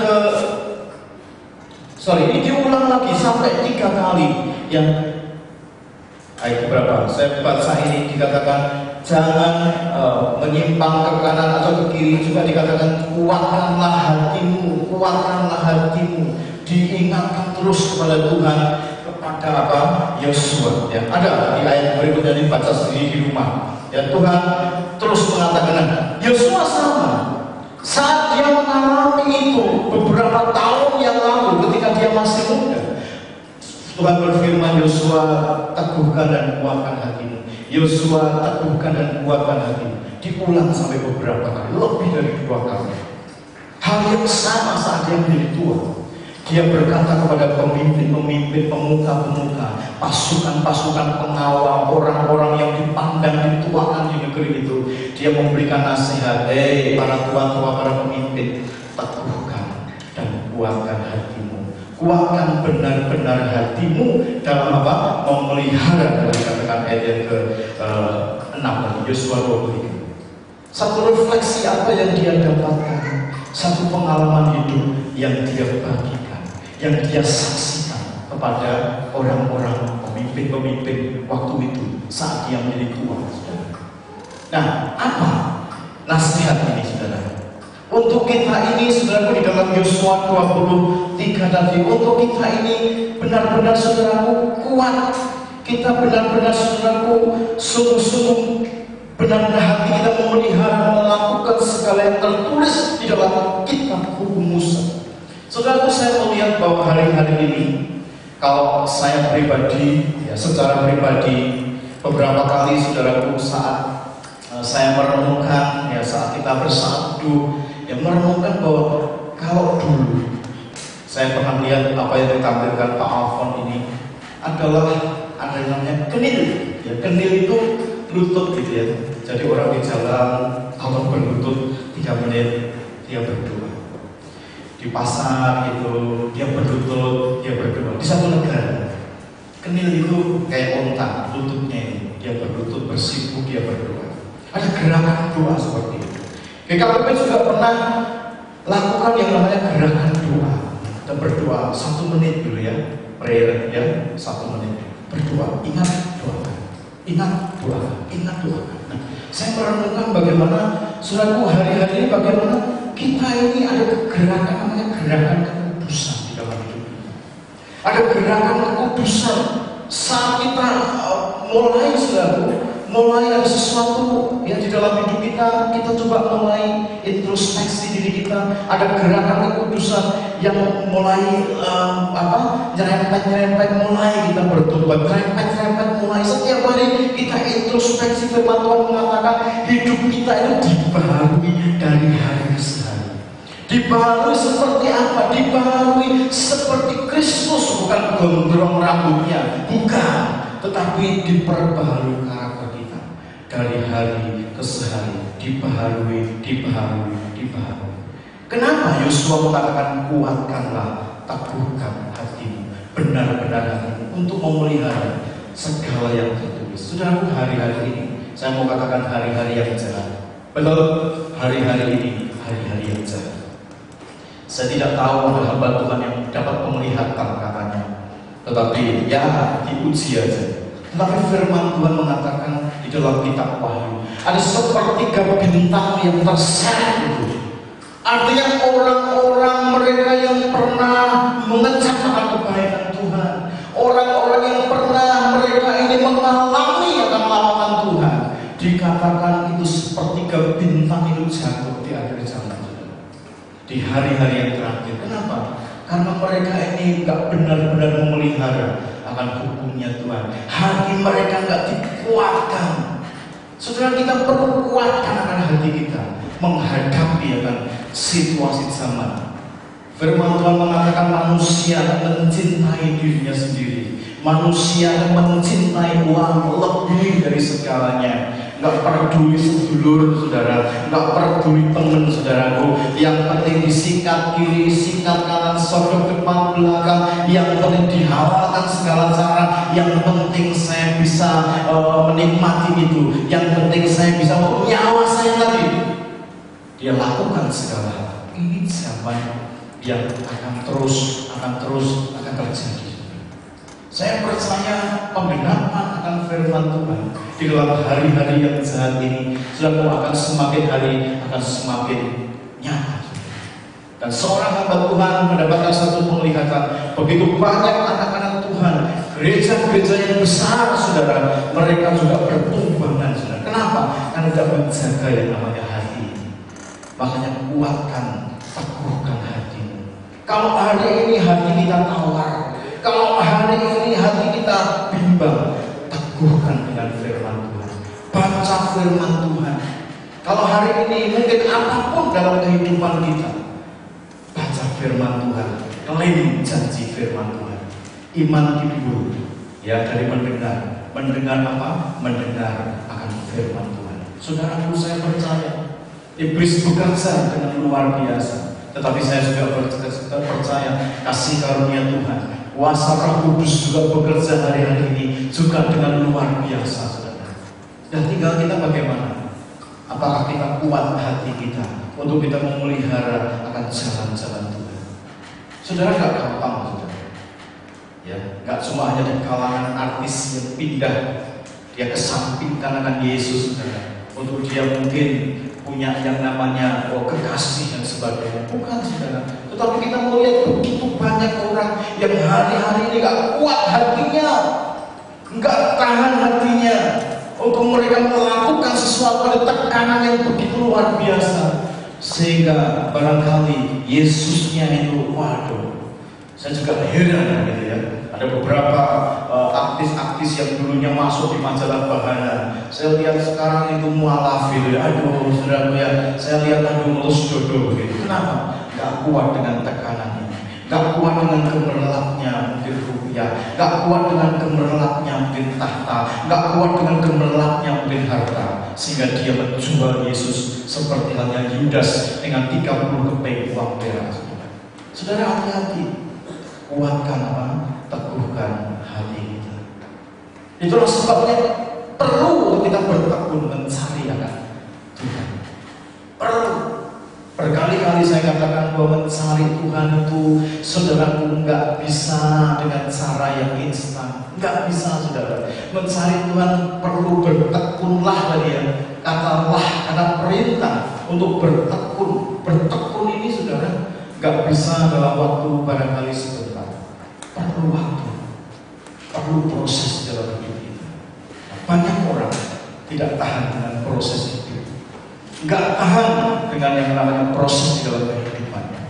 ini diulang lagi sampai 3 kali. Yang ayat berapa? Saya baca ini dikatakan jangan menyimpang ke kanan atau ke kiri, juga dikatakan kuatkanlah hatimu, kuatkanlah hatimu. Diingatkan terus kepada Tuhan, kepada apa? Yosua. Ya, ada di ayat berikutnya dibaca sendiri di rumah. Ya, Tuhan terus mengatakan, Yosua sama. Saat dia mengalami itu beberapa tahun yang lalu ketika dia masih muda, Tuhan berfirman, Yosua teguhkan dan kuatkan hatimu. Yosua teguhkan dan kuatkan hatimu. Diulang sampai beberapa kali, lebih dari 2 kali. Hal yang sama saat dia menjadi tua. Dia berkata kepada pemimpin-pemimpin, pemuka-pemuka, pasukan-pasukan pengawal, orang-orang yang dipandang dituakan di negeri itu. Dia memberikan nasihat, para tua-tua, para pemimpin, teguhkan dan kuatkan hatimu. Kuatkan benar-benar hatimu dalam apa? Memelihara, dikatakan ayat yang ke-6 Yosua 23. Satu refleksi apa yang dia dapatkan, satu pengalaman hidup yang dia bagikan, yang dia saksikan kepada orang-orang pemimpin-pemimpin waktu itu saat dia menjadi tua. Nah, apa nasihat ini, saudara? Untuk kita ini, saudaraku, di dalam Yosua 23 tadi, untuk kita ini benar-benar, saudaraku, kuat. Kita benar-benar, saudaraku, sungguh-sungguh benar-benar hati kita memelihara, melakukan segala yang tertulis di dalam kitab hukum Musa. Saudaraku, saya melihat bahwa hari-hari ini, kalau saya pribadi, ya, secara pribadi, beberapa kali, saudaraku, saat saya merenungkan, ya, saat kita bersatu, ya, merenungkan bahwa kalau dulu saya pernah lihat apa yang ditampilkan Pak Alfon ini adalah ada yang namanya kenil. Ya, kenil itu lutut gitu ya. Jadi orang di jalan kalau berlutut 3 menit dia berdoa. Di pasar itu dia berlutut, dia berdoa. Di satu negara kenil itu kayak onta, lututnya ini dia berlutut, bersiku, dia berdoa. Ada gerakan doa seperti itu. GKPP juga pernah lakukan yang namanya gerakan doa. Kita berdoa 1 menit dulu ya, prayer ya, 1 menit berdoa. Ingat doa. Ingat doa, ingat doa. Nah, saya merenungkan bagaimana, saudaraku, hari-hari ini bagaimana kita ini ada gerakan namanya gerakan kekudusan di dalam hidup kita. Ada gerakan kekudusan saat kita mulai, saudaraku, mulai ada sesuatu yang di dalam hidup kita coba mulai introspeksi diri kita. Ada gerakan kekudusan yang mulai nyerempet, mulai kita bertobat, nyerempet, mulai setiap hari kita introspeksi. Firman Tuhan mengatakan hidup kita itu dibaharui dari hari ke hari. Dibaharui seperti apa? Dibaharui seperti Kristus, bukan gondrong rambutnya, bukan, tetapi diperbaharui karakter kita dari hari ke hari, dibaharui. Kenapa Yosua mengatakan kuatkanlah, teguhkan hatimu, benar-benar hatimu untuk memelihara segala yang tertulis. Saudaraku, hari-hari ini saya mau katakan hari-hari yang jahat. Betul, hari-hari ini hari-hari yang jahat. Saya tidak tahu ada hamba Tuhan yang dapat memelihatkan katanya, tetapi ya diuji aja. Tetapi firman Tuhan mengatakan di dalam kitab Wahyu ada sepertiga bintang yang terseret itu. Artinya orang-orang mereka yang pernah mengecap akan kebaikan Tuhan, orang-orang yang pernah mereka ini mengalami akan lamaran Tuhan, dikatakan itu sepertiga bintang itu jatuh di akhir zaman, di hari-hari yang terakhir. Kenapa? Karena mereka ini nggak benar-benar memelihara akan hukumnya Tuhan. Hati mereka nggak dikuatkan. Saudara, kita perlu kuatkan akan hati kita menghadapi akan situasi zaman. Firman Tuhan mengatakan manusia mencintai dirinya sendiri. Manusia mencintai uang lebih dari segalanya. Gak peduli sedulur saudara, gak peduli teman saudaraku. Yang penting disikat kiri, sikat kanan, sodok depan belakang. Yang penting dihafalkan segala cara. Yang penting saya bisa menikmati itu. Yang penting saya bisa nyawa saya tadi. Dia lakukan segala hal. Ini zaman yang akan terus terjadi. Saya percaya penggenapan akan firman Tuhan di dalam hari-hari yang jahat ini sudah akan semakin hari akan semakin nyata. Dan seorang hamba Tuhan mendapatkan satu penglihatan, begitu banyak anak-anak Tuhan, gereja-gereja surga yang besar, saudara. Mereka juga bertumbangan, saudara. Kenapa? Karena tidak menjaga yang namanya hati ini. Makanya kuatkan, teguhkan hatimu. Kalau hari ini hati kita tawar, kalau hari ini hati kita bimbang, teguhkan dengan firman Tuhan. Baca firman Tuhan. Kalau hari ini mungkin apapun dalam kehidupan kita, baca firman Tuhan, klaim janji firman Tuhan. Iman timbul ya dari mendengar. Mendengar apa? Mendengar akan firman Tuhan. Saudaraku, saya percaya iblis bekerja dengan luar biasa, tetapi saya juga percaya kasih karunia Tuhan, kuasa Roh Kudus juga bekerja hari-hari ini juga dengan luar biasa, saudara. Dan tinggal kita bagaimana? Apakah kita kuat hati kita untuk kita memelihara akan jalan-jalan Tuhan? Saudara, gak gampang, saudara. Ya, gak cuma hanya di kalangan artis yang pindah, dia kesampingkan akan Yesus, saudara, untuk dia mungkin punya yang namanya kekasih dan sebagainya. Bukan, saudara. Tetapi kita melihat begitu banyak orang yang hari-hari ini gak kuat hatinya, gak tahan hatinya untuk mereka melakukan sesuatu, ada tekanan yang begitu luar biasa, sehingga barangkali Yesusnya itu, waduh, saya juga heran gitu ya. Ada beberapa artis-artis yang dulunya masuk di majalah Bahana, saya lihat sekarang itu mualaf gitu ya. Aduh, saudara ya, saya lihat melus dodo gitu. Kenapa? Gak kuat dengan tekanan ini, gak kuat dengan gemerlapnya mungkin rupiah, gak kuat dengan gemerlapnya mungkin tahta, gak kuat dengan gemerlapnya mungkin harta, sehingga dia menjual Yesus seperti halnya Yudas dengan 30 keping uang perak. Saudara, hati-hati. Kuatkan apa? Teguhkan hati kita. Itulah sebabnya perlu kita bertekun mencari akan Tuhan. Perlu. Berkali-kali saya katakan bahwa mencari Tuhan itu, saudaraku, nggak bisa dengan cara yang instan. Nggak bisa, saudara. Mencari Tuhan perlu bertekunlah tadi ya. Katalah, kata perintah untuk bertekun. Bertekun ini, saudara, nggak bisa dalam waktu barangkali sebentar. Perlu waktu, perlu proses dalam hidup kita. Banyak orang tidak tahan dengan proses itu, nggak tahan dengan yang namanya proses di dalam kehidupannya,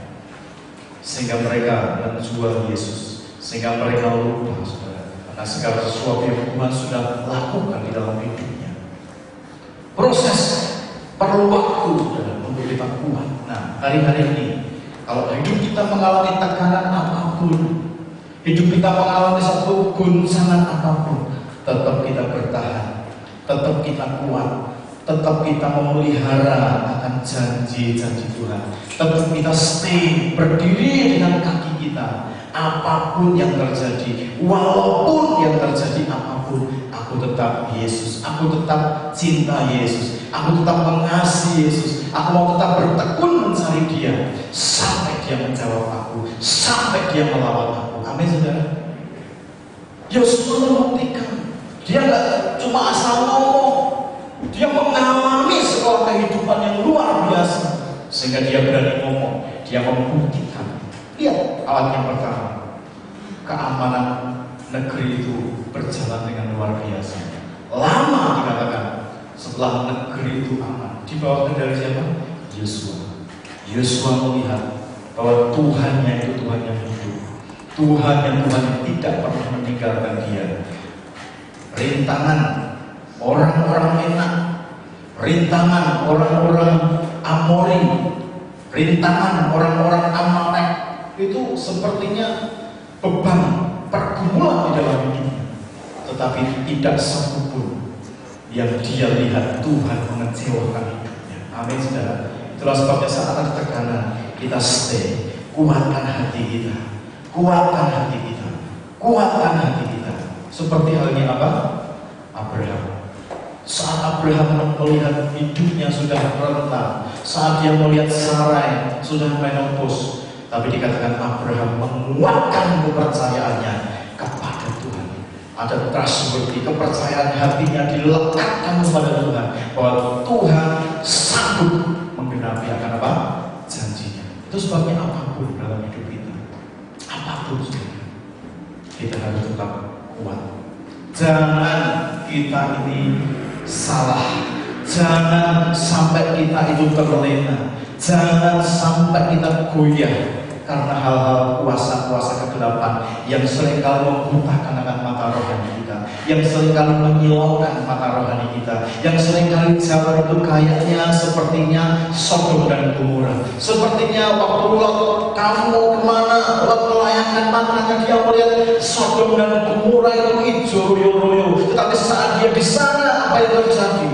sehingga mereka menjual Yesus, sehingga mereka lupa, saudara, karena segala sesuatu yang Tuhan sudah lakukan di dalam hidupnya. Proses perlu waktu, saudara, untuk kita kuat. Nah, hari-hari ini kalau hidup kita mengalami tekanan apapun, hidup kita mengalami satu guncangan apapun, tetap kita bertahan, tetap kita kuat, tetap kita memelihara akan janji-janji Tuhan, tetap kita stay, berdiri dengan kaki kita. Apapun yang terjadi, walaupun yang terjadi apapun, aku tetap Yesus, aku tetap cinta Yesus, aku tetap mengasihi Yesus, aku mau tetap bertekun mencari Dia sampai Dia menjawab aku, sampai Dia melawat aku. Amin, saudara. Yesus membuktikan, Dia nggak cuma asal ngomong, Dia mengalami sebuah kehidupan yang luar biasa, sehingga Dia berani ngomong, Dia membuktikan. Lihat alat yang pertama, keamanan negeri itu berjalan dengan luar biasa. Lama dikatakan setelah negeri itu aman, di bawah kendali siapa? Yosua. Yosua melihat bahwa Tuhannya itu Tuhan yang hidup, Tuhan yang tidak pernah meninggalkan dia. Rintangan orang-orang enak, rintangan orang-orang Amori, rintangan orang-orang Amalek, itu sepertinya beban pergumulan di dalam hidupnya, tetapi tidak satupun yang dia lihat Tuhan mengecewakan hidupnya. Amin, saudara. Itulah sebabnya saat ada tekanan, kita stay, kuatkan hati kita, kuatkan hati kita, kuatkan hati kita. Seperti halnya apa? Abraham. Saat Abraham melihat hidupnya sudah rentan, saat dia melihat Sarai sudah menopause, tapi dikatakan Abraham menguatkan kepercayaannya kepada Tuhan. Ada trustworthy, kepercayaan hatinya dilekatkan kepada Tuhan, bahwa Tuhan sanggup menggenapi akan apa? Janjinya. Itu sebabnya apapun dalam hidup kita, apapun kita harus tetap kuat, Jangan kita ini salah. Jangan sampai kita itu terlena. Jangan sampai kita goyah karena hal-hal kuasa-kuasa kegelapan yang seringkali membutakan akan mata rohani kita, yang seringkali menyilaukan mata rohani kita, yang seringkali jalan itu kayaknya sepertinya Sodom dan Gomora. Sepertinya waktu Lot, kamu kemana? Lot melayangkan matanya, dia melihat Sodom dan Gomora itu hijau royo-royo. Tetapi saat dia di sana, apa yang terjadi?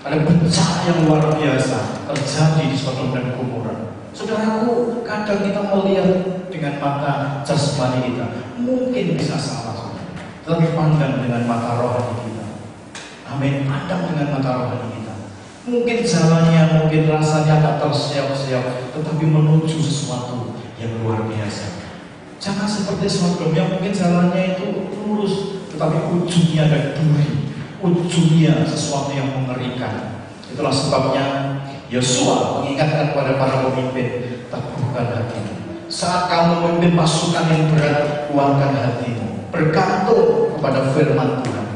Ada bencana yang luar biasa terjadi di Sodom dan Gomora. Saudaraku, kadang kita melihat dengan mata jasmani kita mungkin bisa salah, tetapi pandang dengan mata rohani kita. Amin. Pandang dengan mata rohani kita. Mungkin jalannya, mungkin rasanya agak terseok-seok, tetapi menuju sesuatu yang luar biasa. Jangan seperti Sodom yang mungkin jalannya itu lurus, tetapi ujungnya ada duri, ujungnya sesuatu yang mengerikan. Itulah sebabnya Yosua mengingatkan kepada para pemimpin, teguhkan hatimu. Saat kamu memimpin pasukan yang berat, kuatkan hatimu, bergantung kepada firman Tuhan.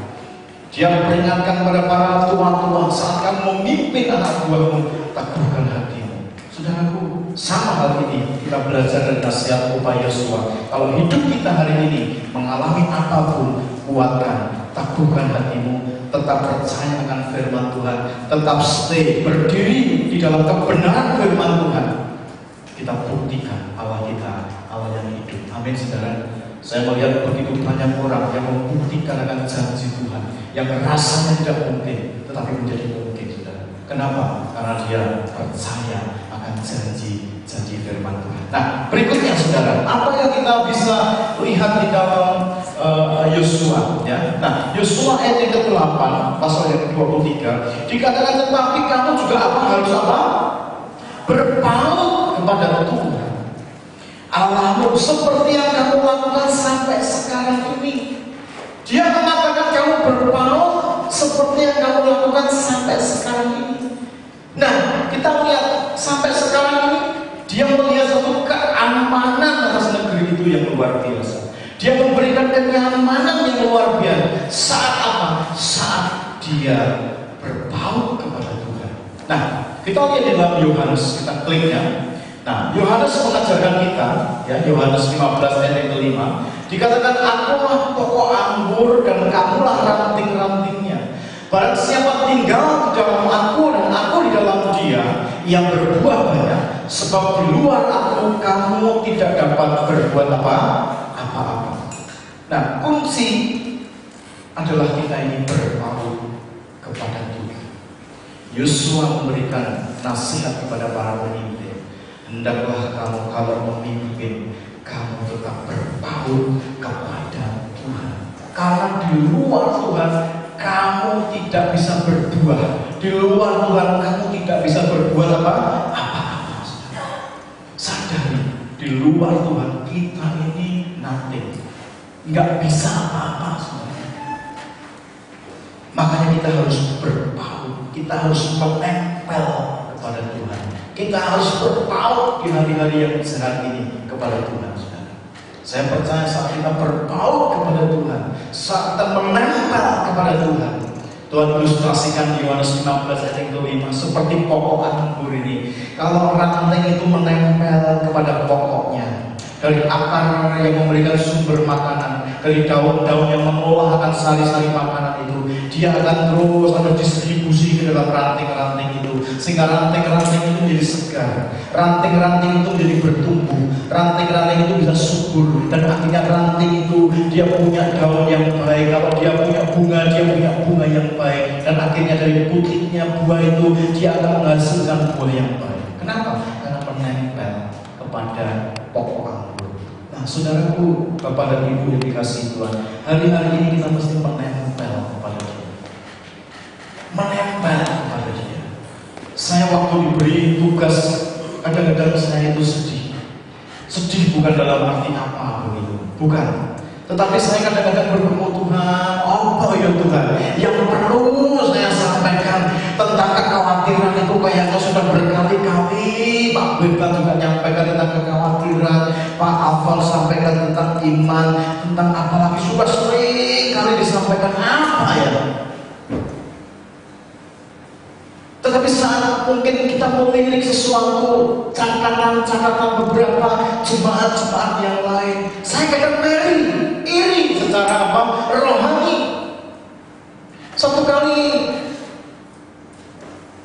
Dia memperingatkan kepada para tua-tua, saat kamu memimpin anak buahmu, teguhkan hatimu. Saudaraku, sama hal ini kita belajar dari nasihat upaya Yosua. Kalau hidup kita hari ini mengalami apapun, kuatkan, teguhkan hatimu, tetap percaya akan firman Tuhan, tetap stay, berdiri di dalam kebenaran firman Tuhan. Kita buktikan Allah kita, Allah yang hidup. Amin, saudara. Saya melihat begitu banyak orang yang membuktikan akan janji Tuhan yang rasanya tidak mungkin, tetapi menjadi mungkin, saudara. Kenapa? Karena dia percaya akan janji firman Tuhan. Nah, berikutnya saudara, apa yang kita bisa lihat di dalam Yosua, ya. Nah, Yosua ayat yang ke-8 pasal yang ke-23 dikatakan, tetapi kamu juga harus berpaut kepada Tuhan Allahmu seperti yang kamu lakukan sampai sekarang ini. Dia mengatakan kamu berpaut seperti yang kamu lakukan sampai sekarang ini. Nah, kita lihat sampai sekarang ini dia melihat satu keamanan atas negeri itu yang luar biasa. Dia memberikan kenyamanan yang luar biasa. Saat apa? Saat dia berpaut kepada Tuhan. Nah, kita lihat di dalam Yohanes, kita klik ya. Nah, Yohanes mengajarkan kita, ya, Yohanes 15 ayat yang ke-5, dikatakan, akulah pokok anggur dan kamulah ranting-rantingnya. Barang siapa tinggal di dalam aku dan aku di dalam dia, yang berbuah banyak, sebab di luar aku kamu tidak dapat berbuat apa-apa. Nah, kunci adalah kita ini berpaut kepada Tuhan. Yosua memberikan nasihat kepada para pemimpin, hendaklah kamu kalau memimpin, kamu tetap berpaut kepada Tuhan. Karena di luar Tuhan kamu tidak bisa berbuah. Di luar Tuhan kamu tidak bisa berbuat apa-apa. Sadari, di luar Tuhan kita ini nothing, nggak bisa apa-apa sebenarnya. Makanya kita harus berpaut, kita harus menempel kepada Tuhan. Kita harus berpaut di hari-hari yang sehat ini kepada Tuhan. Saya percaya saat kita berpaut kepada Tuhan, saat kita menempel kepada Tuhan, Tuhan ilustrasikan di Yohanes 15 ayat yang ke-5 seperti pokok anggur ini. Kalau ranting itu menempel kepada pokoknya, dari akar yang memberikan sumber makanan, dari daun-daun yang mengolah akan sari-sari makanan itu, dia akan terus ada distribusi ke dalam ranting-ranting itu, sehingga ranting-ranting itu menjadi segar, ranting-ranting itu menjadi bertumbuh, ranting-ranting itu bisa subur, dan akhirnya ranting itu dia punya daun yang baik. Kalau dia punya bunga, dia punya bunga yang baik, dan akhirnya dari butirnya buah itu dia akan menghasilkan buah yang baik. Kenapa? Karena menempel kepada pokok anggur. Nah, saudaraku, Bapak dan Ibu yang dikasihi Tuhan, hari-hari ini kita mesti menempel kepada Dia. Menempel kepada Dia. Saya waktu diberi tugas, kadang-kadang saya itu sedih. Sedih bukan dalam arti apa begitu, bukan. Tetapi saya kadang-kadang bergumul, Tuhan, apa ya Tuhan yang perlu saya sampaikan tentang kekhawatiran itu, kayaknya sudah berkali-kali Pak Beba juga nyampaikan tentang kekhawatiran, Pak Afal sampaikan tentang iman, tentang apalagi sudah sering kali disampaikan sampaikan apa ya? Tetapi saat mungkin kita melirik sesuatu, catatan-catatan beberapa jemaat-jemaat yang lain, saya kadang iri secara apa? Rohani. Satu kali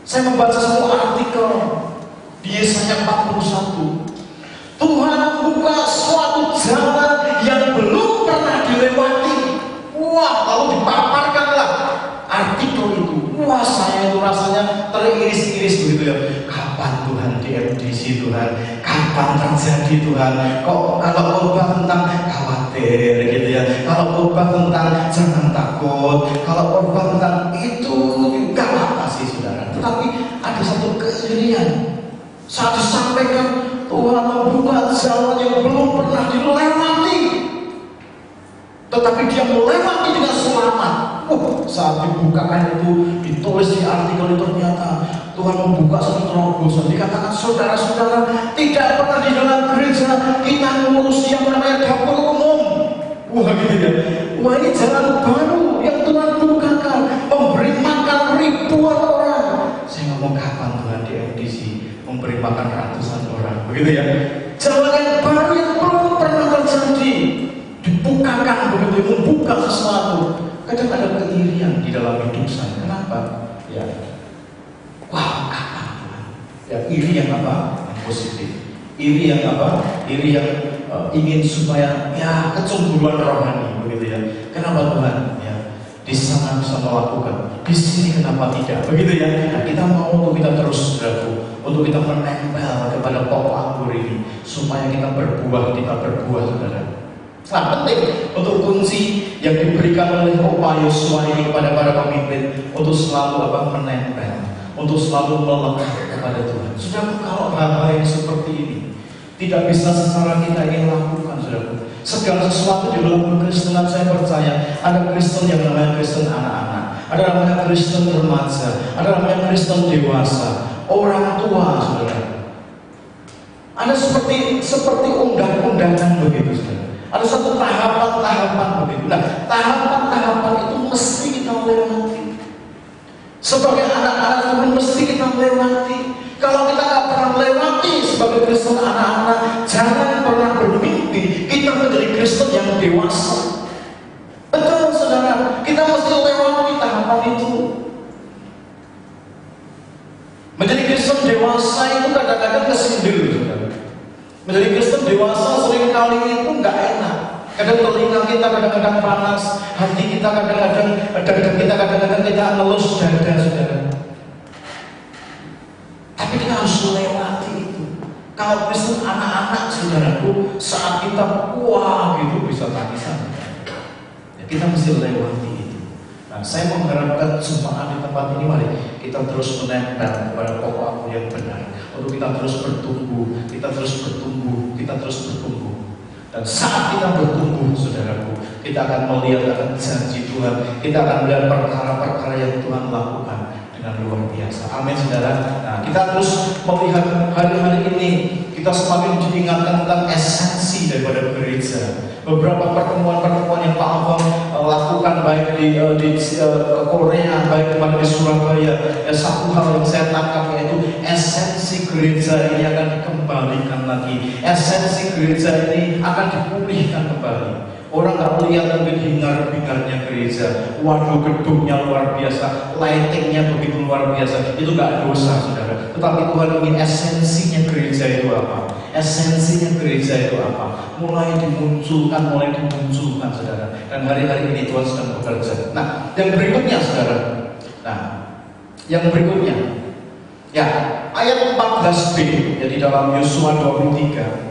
saya membaca sebuah artikel di Yesaya 41. Tuhan membuka suatu jalan yang belum pernah dilewati. Wah, lalu dipaparkanlah artikel itu. Wah, saya itu rasanya teriris-iris begitu ya. Kapan Tuhan di MDC Tuhan? Kapan terjadi Tuhan? Kok kalau khotbah tentang khawatir gitu ya? Kalau khotbah tentang jangan takut, kalau khotbah tentang itu nggak apa sih saudara. Tetapi ada satu keirian saat disampaikan Tuhan membuka jalan yang belum pernah dilewati, tetapi dia melewati dengan selamat. Saat dibukakan itu, ditulis di artikel itu, ternyata Tuhan membuka satu terobosan. Dikatakan saudara-saudara, tidak pernah di dalam gereja kita ngurus yang namanya dapur umum. Wah gitu ya. Wah, ini jalan baru yang Tuhan bukakan, memberi makan ribuan orang. Saya ngomong, kapan Tuhan di MDC memberi makan ratusan orang, begitu ya? Jalan yang baru yang belum pernah terjadi dibukakan begitu, membuka sesuatu. Kadang ada keirian di dalam hidup saya. Kenapa? Ya, wah, kapan Tuhan? Ya, iri yang apa? Yang positif. Iri yang apa? Iri yang ingin supaya ya kecemburuan rohani, begitu ya. Kenapa Tuhan? Ya, di sana bisa melakukan, di sini kenapa tidak? Begitu ya. Nah, kita mau untuk kita terus saudaraku, untuk kita menempel kepada pokok anggur ini supaya kita berbuah, saudara. Nah, penting untuk kunci yang diberikan oleh Opa Yosua ini kepada para pemimpin untuk selalu menempel, untuk selalu melekat kepada Tuhan. Saudara, kalau hal-hal yang seperti ini tidak bisa secara kita ingin lakukan, saudara. Segala sesuatu di dalam Kristenan, saya percaya ada Kristen yang namanya Kristen anak-anak, ada namanya Kristen remaja, ada namanya Kristen dewasa, orang tua, saudara. Ada seperti undang-undangan begitu, saudara. Ada satu tahapan begitu. Nah, tahapan-tahapan itu mesti kita lewati. Sebagai anak-anak Tuhan mesti kita lewati. Kalau kita nggak pernah melewati sebagai Kristen anak-anak, jangan pernah bermimpi kita menjadi Kristen yang dewasa. Betul, saudara. Kita mesti lewati tahapan itu. Menjadi Kristen dewasa itu kadang-kadang kesindir, saudara. Menjadi Kristen dewasa seringkali itu nggak enak. Kadang telinga kita kadang-kadang panas, hati kita kadang-kadang, dada kita kadang-kadang kita ngelus dada, saudara. Tapi kita harus melewati itu. Kalau Kristen anak-anak, saudaraku, saat kita wah gitu bisa tangisan, ya, kita mesti lewati itu. Nah, saya mengharapkan jemaat di tempat ini, mari kita terus menempel kepada pokok anggur yang benar. Untuk kita terus bertumbuh, kita terus bertumbuh. Dan saat kita bertumbuh, saudaraku, kita akan melihat akan janji Tuhan, kita akan melihat perkara-perkara yang Tuhan lakukan dengan luar biasa. Amin, saudara. Nah, kita terus melihat hari-hari ini, kita semakin diingatkan tentang esensi daripada gereja. Beberapa pertemuan-pertemuan yang Pak Alfon lakukan baik di Korea, baik kemarin di Surabaya, satu hal yang saya tangkap yaitu esensi gereja ini akan dikembalikan lagi. Esensi gereja ini akan dipulihkan kembali. Orang nggak melihat mungkin hingar-bingarnya gereja. Waduh, gedungnya luar biasa, lightingnya begitu luar biasa. Itu nggak dosa, saudara. Tetapi Tuhan ingin esensinya gereja itu apa? Esensinya gereja itu apa? Mulai dimunculkan, saudara. Dan hari-hari ini Tuhan sedang bekerja. Nah, yang berikutnya, saudara. Nah, yang berikutnya, ya, ayat 14b, ya, di dalam Yosua 23.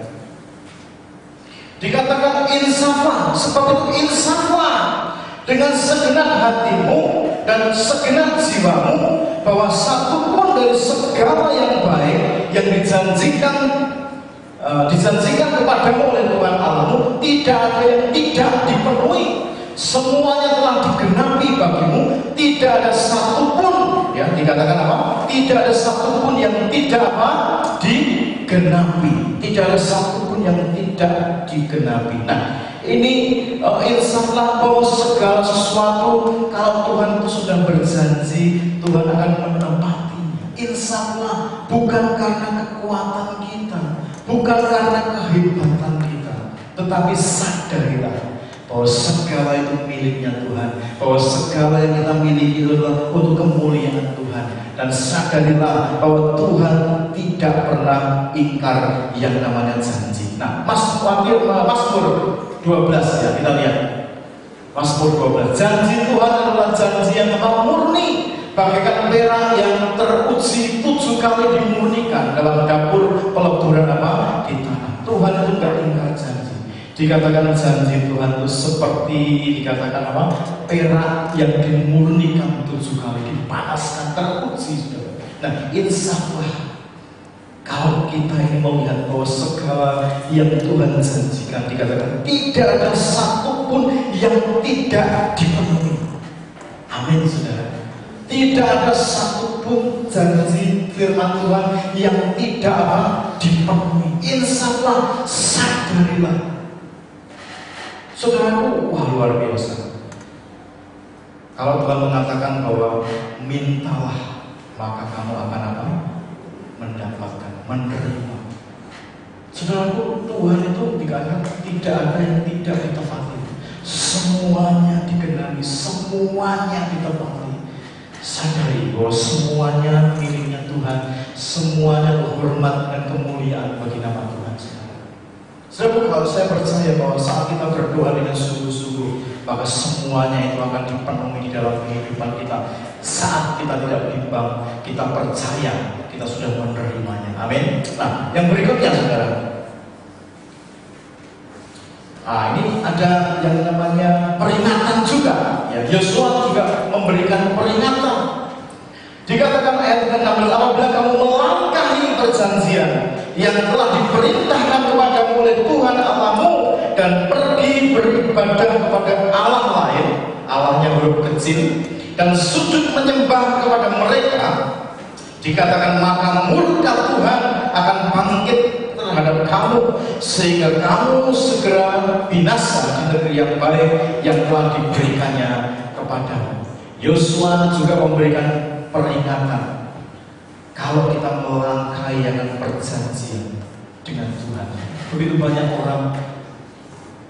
Dikatakan insaflah, sebab itu insaflah dengan segenap hatimu dan segenap jiwamu, bahwa satu pun dari segala yang baik yang dijanjikan kepadamu oleh Tuhan Allahmu tidak ada yang tidak dipenuhi. Semuanya telah digenapi bagimu, tidak ada satu pun, ya, dikatakan apa? Tidak ada satu pun yang tidak apa? Digenapi. Tidak ada satu pun yang tidak digenapi. Nah, ini insaflah bahwa segala sesuatu sesuatu, kalau Tuhan itu sudah berjanji, Tuhan akan menepatinya. Insya Allah, bukan karena kekuatan kita, bukan karena kehebatan kita, tetapi sadarilah bahwa segala itu miliknya Tuhan, bahwa segala yang kita miliki itu adalah untuk kemuliaan Tuhan. Dan sadarilah bahwa Tuhan tidak pernah ingkar yang namanya janji. Nah, Mazmur 12 ya, kita lihat Mazmur 12. Janji Tuhan adalah janji yang murni, bagaikan perak yang teruji 7 kali dimurnikan dalam dapur peleburan apa? Di tanah. Tuhan itu tidak ingkar janji. Dikatakan janji Tuhan itu seperti dikatakan apa? Perak yang dimurnikan 7 kali, dipanaskan, teruji, saudara. Nah, insya Allah kalau kita ini melihat bahwa segala yang Tuhan janjikan, dikatakan tidak ada satupun yang tidak dipenuhi. Amin, saudara. Tidak ada satupun janji firman Tuhan yang tidak dipenuhi. Insya Allah, sadarilah. Saudaraku, wah luar biasa. Kalau Tuhan mengatakan bahwa mintalah, maka kamu akan apa? Mendapatkan, menerima. Saudaraku, Tuhan itu dikatakan tidak ada yang tidak ditepati. Semuanya digenapi, semuanya ditepati. Sadari bahwa semuanya miliknya Tuhan, semuanya hormat dan kemuliaan bagi nama Tuhan. Saudara, kalau saya percaya bahwa saat kita berdoa dengan sungguh-sungguh, maka semuanya itu akan dipenuhi di dalam kehidupan kita. Saat kita tidak bimbang, kita percaya kita sudah menerimanya. Amin. Nah, yang berikutnya, saudara. Nah, ini ada yang namanya peringatan juga. Ya, Yosua juga memberikan peringatan. Dikatakan ayat 16, apabila kamu melangkahi perjanjian yang telah diperintahkan kepadamu oleh Tuhan Allahmu dan pergi beribadah kepada Allah lain, Allahnya huruf kecil, dan sujud menyembah kepada mereka, dikatakan maka murka Tuhan akan bangkit terhadap kamu sehingga kamu segera binasa di negeri yang baik yang telah diberikannya kepadamu. Yosua juga memberikan peringatan kalau kita melangkahi akan perjanjian dengan Tuhan. Begitu banyak orang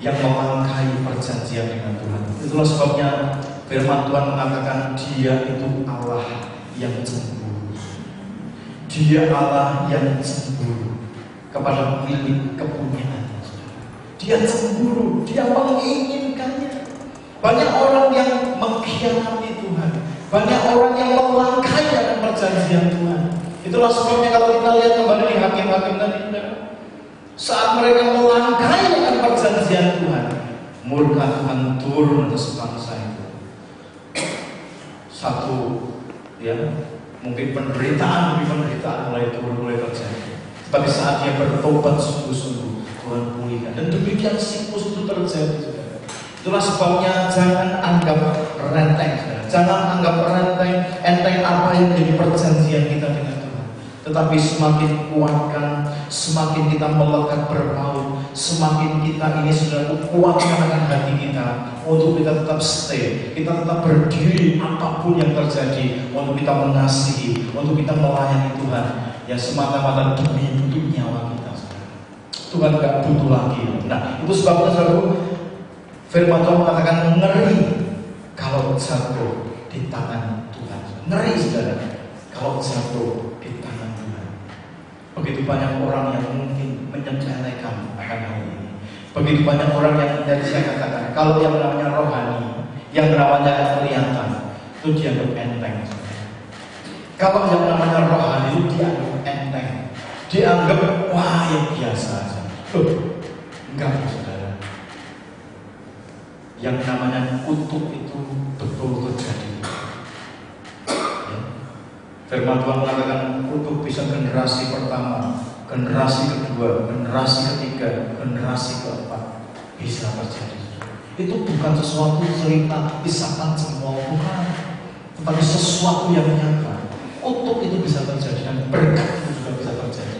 yang melangkahi perjanjian dengan Tuhan. Itulah sebabnya firman Tuhan mengatakan Dia itu Allah yang cemburu. Dia Allah yang cemburu kepada milik kepunyaannya. Dia cemburu, Dia menginginkannya. Banyak orang yang mengkhianati Tuhan, banyak orang yang melangkahi akan perjanjian Tuhan. Itulah sebabnya kalau kita lihat kembali di Hakim-Hakim tadi, saat mereka melangkahi akan perjanjian Tuhan, murka Tuhan turun atas bangsa itu. Satu, ya, mungkin penderitaan demi penderitaan mulai turun, mulai terjadi. Tapi saat dia bertobat sungguh-sungguh, Tuhan pulihkan. Dan demikian siklus itu terjadi, saudara. Itulah sebabnya jangan anggap renteng, saudara. Jangan anggap enteng apa yang menjadi perjanjian kita dengan Tuhan. Tetapi semakin kuatkan, semakin kita melekat berpaut, semakin kita ini sudah kuatkan akan hati kita untuk kita tetap stay, kita tetap berdiri apapun yang terjadi, untuk kita mengasihi, untuk kita melayani Tuhan, ya semata-mata demi untuk nyawa kita. Tuhan gak butuh lagi. Nah, itu sebabnya selalu firman Tuhan mengatakan ngeri kalau jatuh di tangan Tuhan. Ngeri, saudara, kalau jatuh di tangan Tuhan. Begitu banyak orang yang mungkin menyepelekan akan hal ini. Begitu banyak orang yang dari saya katakan, kalau yang namanya rohani, yang namanya kelihatan, itu dianggap enteng. Kalau yang namanya rohani itu dianggap enteng, dianggap wah yang biasa saja. Enggak, saudara. Yang namanya kutuk itu betul terjadi. Ya. Firman Tuhan mengatakan kutuk bisa generasi pertama, generasi kedua, generasi ketiga, generasi keempat bisa terjadi. Itu bukan sesuatu cerita isapan jempol, bukan, tetapi sesuatu yang nyata. Kutuk itu bisa terjadi dan berkat itu juga bisa terjadi.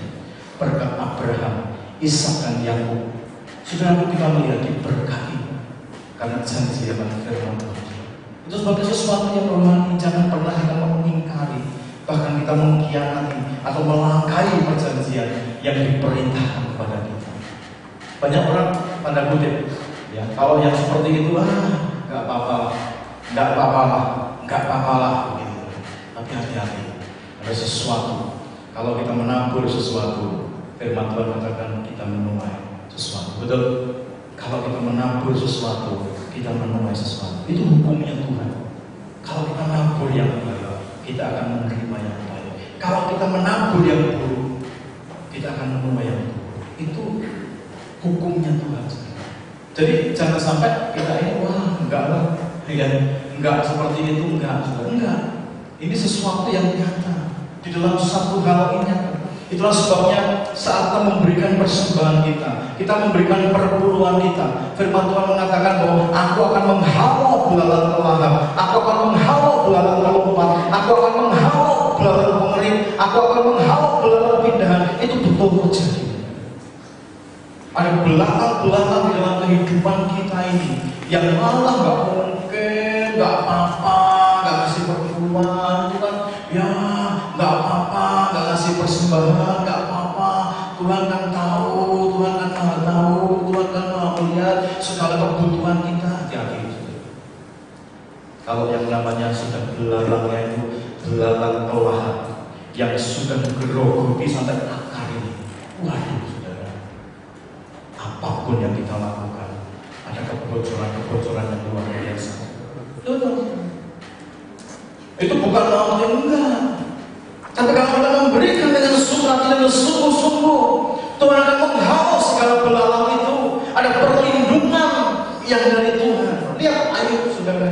Berkat Abraham, Ishak dan Yakub. Saudara, kita melihat diberkati karena janji yang firman Tuhan. Itu sebagai sesuatu yang rohani, jangan pernah kita mengingkari, bahkan kita mengkhianati atau melangkahi perjanjian yang diperintahkan kepada kita. Banyak orang pada kutip, ya, kalau yang seperti itu, nggak apa-apa, nggak apa-apa lah, begitu. Tapi hati-hati, ada sesuatu. Kalau kita menabur sesuatu, firman Tuhan katakan kita menuai sesuatu. Betul? Kalau kita menabur sesuatu, kita menuai sesuatu. Itu hukumnya Tuhan. Kalau kita menabur yang baik, kita akan menerima yang baik. Kalau kita menabur yang buruk, kita akan menuai yang buruk. Itu hukumnya Tuhan. Jadi jangan sampai kita ini, enggak lah, ya, enggak seperti itu, enggak. Ini sesuatu yang nyata di dalam satu hal ini. Itulah sebabnya saat kita memberikan persembahan kita memberikan perpuluhan kita. Firman Tuhan mengatakan bahwa aku akan menghalau belalang pelahap, aku akan menghalau belalang melompat, aku akan menghalau belalang pengerim, aku akan menghalau belalang pindahan. Itu betul terjadi. Ada belalang-belalang di dalam kehidupan kita ini yang malah nggak mungkin, nggak apa-apa, nggak kasih perpuluhan, itu kan, ya nggak apa-apa, nggak kasih persembahan, nggak apa-apa. Tuhan kan tahu, Tuhan kan maha tahu, Tuhan kan maha melihat segala kebutuhan kita. Hati-hati. Kalau yang namanya sudah belalangnya itu belalang pelahap yang sudah gerogoti sampai akar ini, waduh saudara, apapun yang kita lakukan ada kebocoran yang luar biasa. Itu bukan mau enggak. Tapi kalau kita memberikan dengan sukacita dan sungguh-sungguh, Tuhan akan menghalau segala belalang itu. Ada perlindungan yang dari Tuhan. Lihat Ayub, saudara.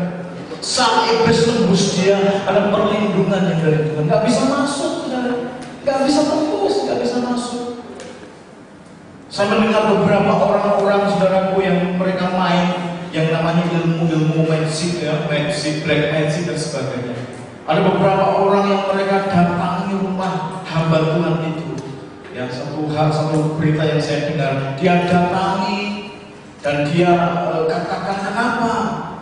Saat iblis tembus dia, ada perlindungan yang dari Tuhan. Gak bisa masuk, saudara. Gak bisa tembus, gak bisa masuk. Saya mendengar beberapa orang-orang saudaraku yang mereka main yang namanya ilmu magic, ya, magic, black magic dan sebagainya. Ada beberapa orang yang mereka datangi rumah hamba Tuhan itu. Ya, satu berita yang saya dengar, dia datangi dan dia katakan, kenapa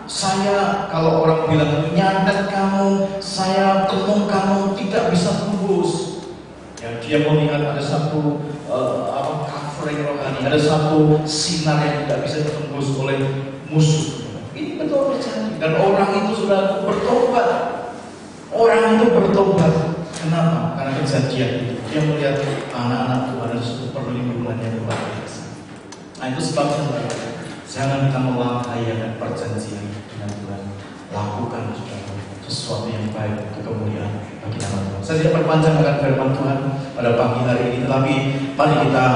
saya, kalau orang bilang nyantet kamu, saya temung kamu tidak bisa tembus. Ya, dia melihat ada satu covering rohani, ada satu sinar yang tidak bisa ditembus oleh musuh. Ini betul terjadi dan orang itu sudah bertobat. Orang itu bertobat. Kenapa? Karena kejadian itu. Dia melihat anak-anak Tuhan ada suatu perlindungan yang luar biasa. Nah, itu sebabnya jangan kita melangkahi perjanjian dengan Tuhan. Lakukan sesuatu yang baik untuk kemuliaan bagi nama Tuhan. Saya tidak berpanjang akan firman Tuhan pada pagi hari ini, tetapi mari kita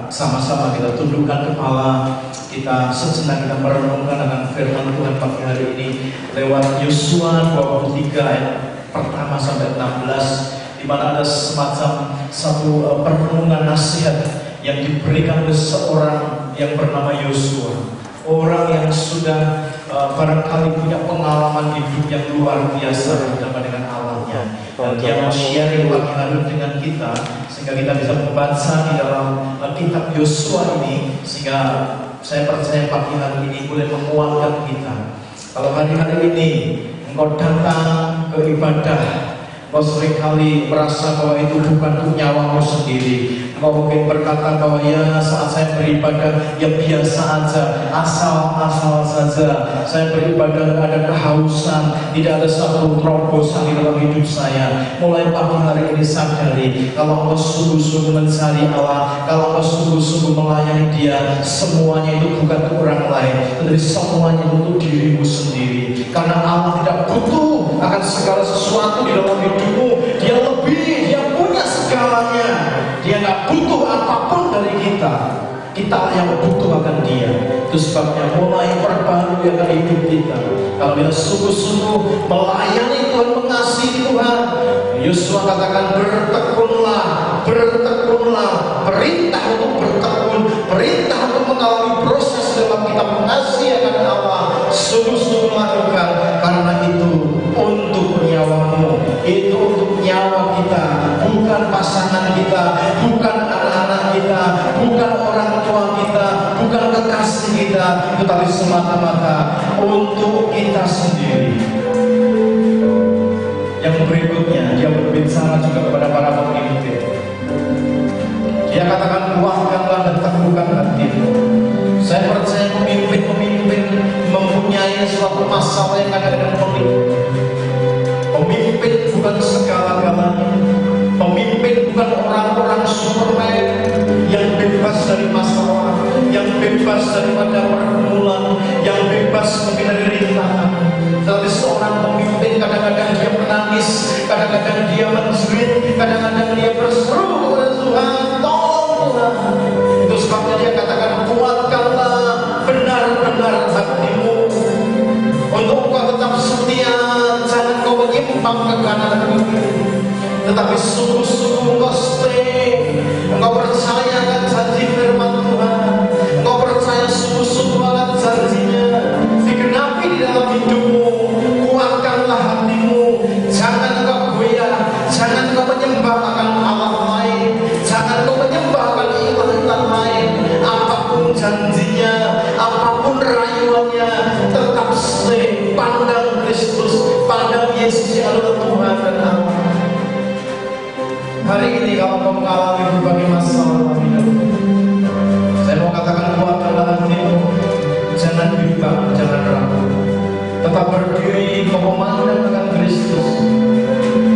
sama-sama kita tundukkan kepala, kita sejenak kita merenungkan akan firman Tuhan pagi hari ini lewat Yosua 23 ayat pertama sampai 16, di mana ada semacam satu perenungan nasihat yang diberikan oleh seorang yang bernama Yosua, orang yang sudah barangkali punya pengalaman hidup yang luar biasa bersama dengan Allahnya, dan dia mau sharing pagi hari dengan kita sehingga kita bisa membaca di dalam kitab Yosua ini, sehingga saya percaya pagi hari ini boleh menguatkan kita. Kalau hari-hari ini engkau datang ke ibadah, kau seringkali merasa bahwa itu bukan untuk nyawamu sendiri. Kau mungkin berkata bahwa ya saat saya beribadah ya biasa aja, asal-asal saja. Saya beribadah ada kehausan, tidak ada satu terobosan di dalam hidup saya. Mulai pagi hari ini sadari, kalau kau sungguh-sungguh mencari Allah, kalau kau sungguh-sungguh melayani Dia, semuanya itu bukan untuk orang lain, tetapi semuanya untuk dirimu sendiri. Karena Allah tidak butuh akan segala sesuatu di dalam hidupmu. Dia lebih, Dia punya segalanya. Dia nggak butuh apapun dari kita. Kita yang butuh akan Dia. Itu sebabnya mulai perbarui akan hidup kita. Kalau kita sungguh-sungguh melayani Tuhan, mengasihi Tuhan, Yosua katakan bertekunlah, bertekunlah. Perintah untuk bertekun, perintah untuk mengalami proses dalam kita mengasihi akan Allah. Sungguh-sungguh lakukan, karena itu untuk nyawamu, itu untuk nyawa kita, bukan pasangan kita, bukan anak-anak kita, bukan orang tua kita, bukan kekasih kita, tetapi semata-mata untuk kita sendiri. masalah yang kadang-kadang pelik. Pemimpin bukan segala-galanya. Pemimpin bukan orang-orang Superman yang bebas dari masalah, yang bebas daripada pergumulan, yang bebas mungkin dari rintangan. Tetapi seorang pemimpin kadang-kadang dia menangis, kadang-kadang dia menjerit, kadang-kadang dia berseru kepada Tuhan, tolong Tuhan. Itu sebabnya dia katakan, kuatkanlah benar-benar hatimu untuk engkau tetap setia, jangan kau menyimpang ke kanan dan ke kiri, tetapi sungguh-sungguh engkau stay, engkau percaya akan janji firman Tuhan, engkau percaya sungguh-sungguh akan janjinya digenapi di dalam hidupmu. Kuatkanlah hatimu, jangan engkau goyah, jangan engkau menyembah akan Allah lain, jangan engkau menyembah akan ilah-ilah lain. Apapun janjinya, apapun rayuannya, tetap stay, pandang Kristus, pandang Yesus yang adalah Tuhan dan Allah. Hari ini kalau kau mengalami berbagai masalah, saya mau katakan, kuatkanlah hatimu, jangan bimbang, jangan ragu, tetap berdiri, kau memandang dengan Kristus,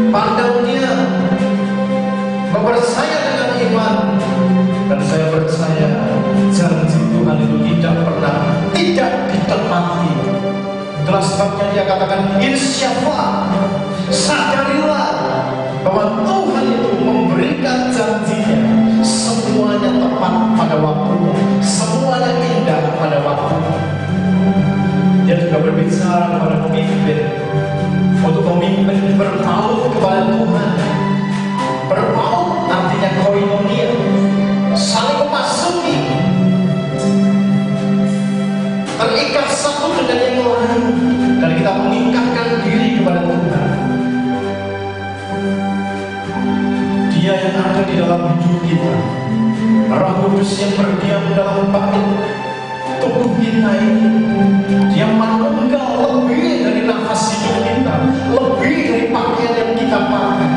pandang Dia, kau percaya dengan iman, dan saya percaya janji Tuhan itu tidak pernah tidak ditepati. Itulah sebabnya Dia katakan, insyaAllah, sadarilah bahwa Tuhan itu memberikan janjinya, semuanya tepat pada waktunya, semuanya indah pada waktunya. Dia juga berbicara kepada pemimpin, untuk pemimpin berpaut kepada Tuhan. Berpaut artinya koinonia, saling memasuki, terikat satu dengan yang lain, dan kita mengikatkan diri kepada Tuhan. Dia yang ada di dalam hidup kita, Roh Kudus yang berdiam dalam bait tubuh kita ini, Dia manunggal lebih dari nafas hidup kita, lebih dari pakaian yang kita pakai.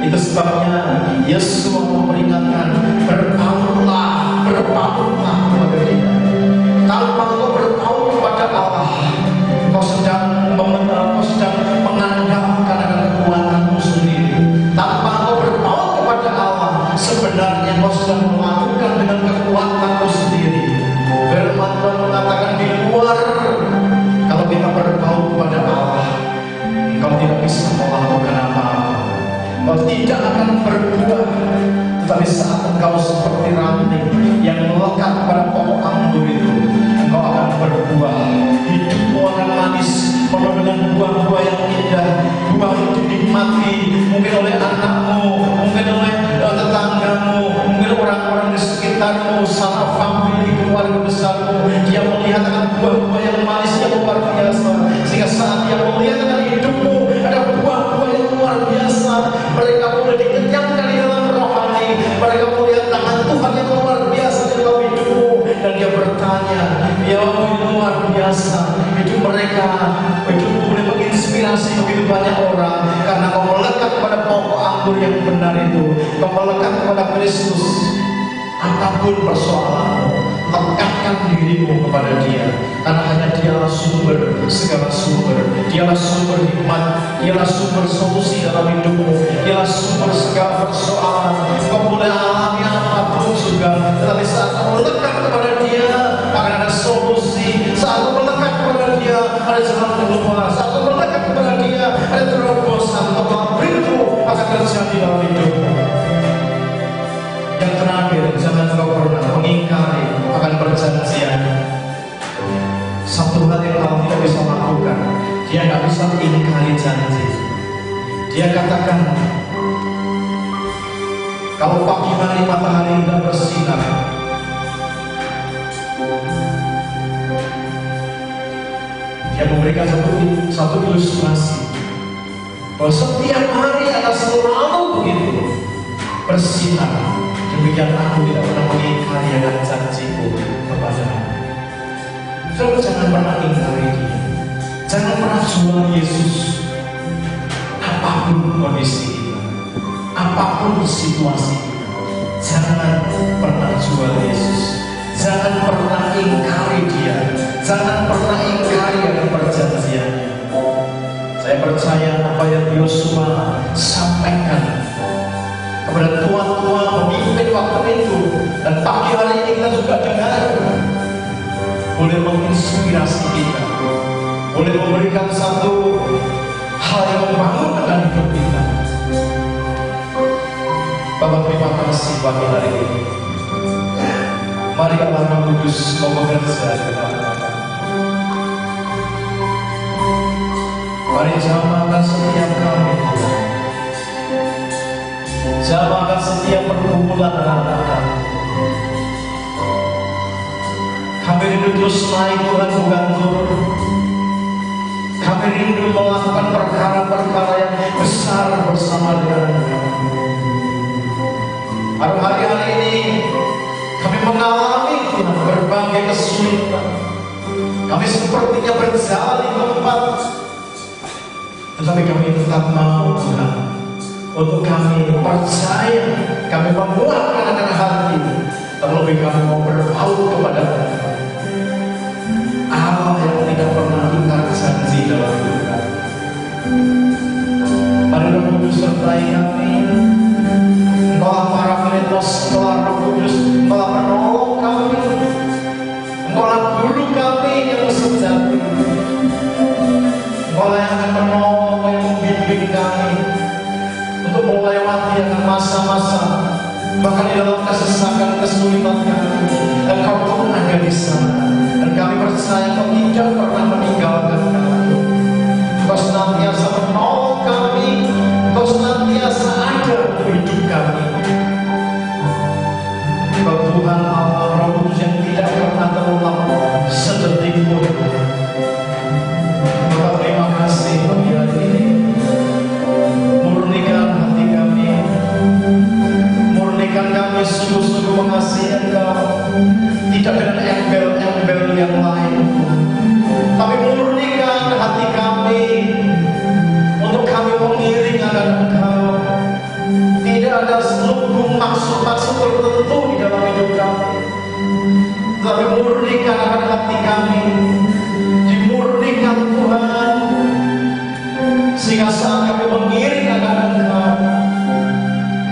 Itu sebabnya Yesus memperingatkan, berpautlah kepada Dia. Tanpa engkau berpaut kepada Allah, kau sedang mengandalkan akan kekuatanmu sendiri. Tanpa engkau berpaut kepada Allah, sebenarnya kau sedang melakukan dengan kekuatanmu sendiri. Firman Tuhan mengatakan, di luar, kalau kita berpaut kepada Allah, engkau tidak bisa melakukan apa-apa. Kau tidak akan berbuah. Tetapi saat engkau seperti ranting yang melekat pada pokok anggur itu, engkau akan berbuah. Hidupmu akan manis, penuh dengan buah-buah yang indah. Buah itu dinikmati mungkin oleh anakmu, mungkin oleh tetanggamu, mungkin orang-orang di sekitarmu, sanak famili, keluarga besarmu. Dia melihat akan buah-buah yang manis yang luar biasa, sehingga saat dia melihat akan hidupmu ada buah-buah yang luar biasa, mereka boleh dikenyangkan di dalam rohani. Mereka melihat tangan Tuhan yang luar biasa di dalam hidupmu, dan dia bertanya, ya luar biasa. Hidup mereka, hidup boleh menginspirasi begitu banyak orang, karena kau melekat pada pokok anggur yang benar itu, kau melekat kepada Kristus. Apapun persoalanmu, lekatkan dirimu kepada Dia, karena hanya Dialah sumber segala sumber. Dialah sumber hikmat, Dialah sumber solusi dalam hidupmu, Dialah sumber segala persoalan. Kau boleh alami apapun juga, tetapi saat kau melekat kepada Dia akan ada solusi. Saat kau melekat kepada Dia ada jalan keluar. Saat kau melekat kepada Dia ada terobosan. Total breakthrough akan terjadi dalam hidupmu. Yang terakhir, jangan kau pernah mengingkari akan perjanjian. Satu hal yang Allah tidak bisa lakukan, Dia tidak bisa ingkari janji. Dia katakan, kalau pagi hari matahari tidak bersinar, Dia memberikan satu ilustrasi bahwa setiap hari akan selalu begitu bersinar. Demikian aku tidak pernah mengingkari akan janjiku kepadamu. Saudara, jangan pernah ingkari Dia. Jangan pernah jual Yesus. Apapun kondisi kita, apapun situasi kita, jangan pernah jual Yesus. Jangan pernah ingkari Dia. Jangan pernah ingkari akan perjanjian. boleh memberikan satu hal yang membangunkan hidup kita. Bapak, terima kasih pagi hari ini. Mari Allah Roh Kudus mau bekerja kepada kami. Mari jamahkan setiap kami, jamahkan setiap perkumpulan anak-anak kami. Kami rindu terus naik Tuhan, bukan turun. Kami rindu melakukan perkara-perkara yang besar bersama dengan kami. Pada hari-hari ini kami mengalami Tuhan berbagai kesulitan. Kami sepertinya berjalan di tempat, tetapi kami tetap mau Tuhan. Untuk kami percaya, kami menguatkan akan hati, terlebih kami mau berpaut kepada Allah yang tidak pernah ingkar janji dalam hidup kami. Mari Roh Kudus sertai kami. Engkaulah Parakletos, Engkaulah Roh Kudus, Engkaulah penolong kami, Engkaulah guru kami yang sejati, Engkaulah yang akan menolong, yang membimbing kami untuk melewati masa-masa, bahkan di dalam kesesakan, kesulitan kami. Engkau pun ada di sana, dan kami percaya Engkau tidak pernah meninggalkan kami. Engkau senantiasa menolong kami, Engkau senantiasa ada untuk hidup kami. Engkau Tuhan Allah Roh Kudus yang tidak pernah terulang sedetik pun. Bapak, terima kasih pagi hari ini. Murnikan hati kami, murnikan kami sungguh-sungguh mengasihi Engkau, tidak dengan embel-embel yang lain, tapi murnikan hati kami untuk kami mengiring akan Engkau. Tidak ada selubung maksud-maksud tertentu di dalam hidup kami, tapi murnikan akan hati kami, dimurnikan Tuhan, sehingga saat kami mengiring akan Engkau,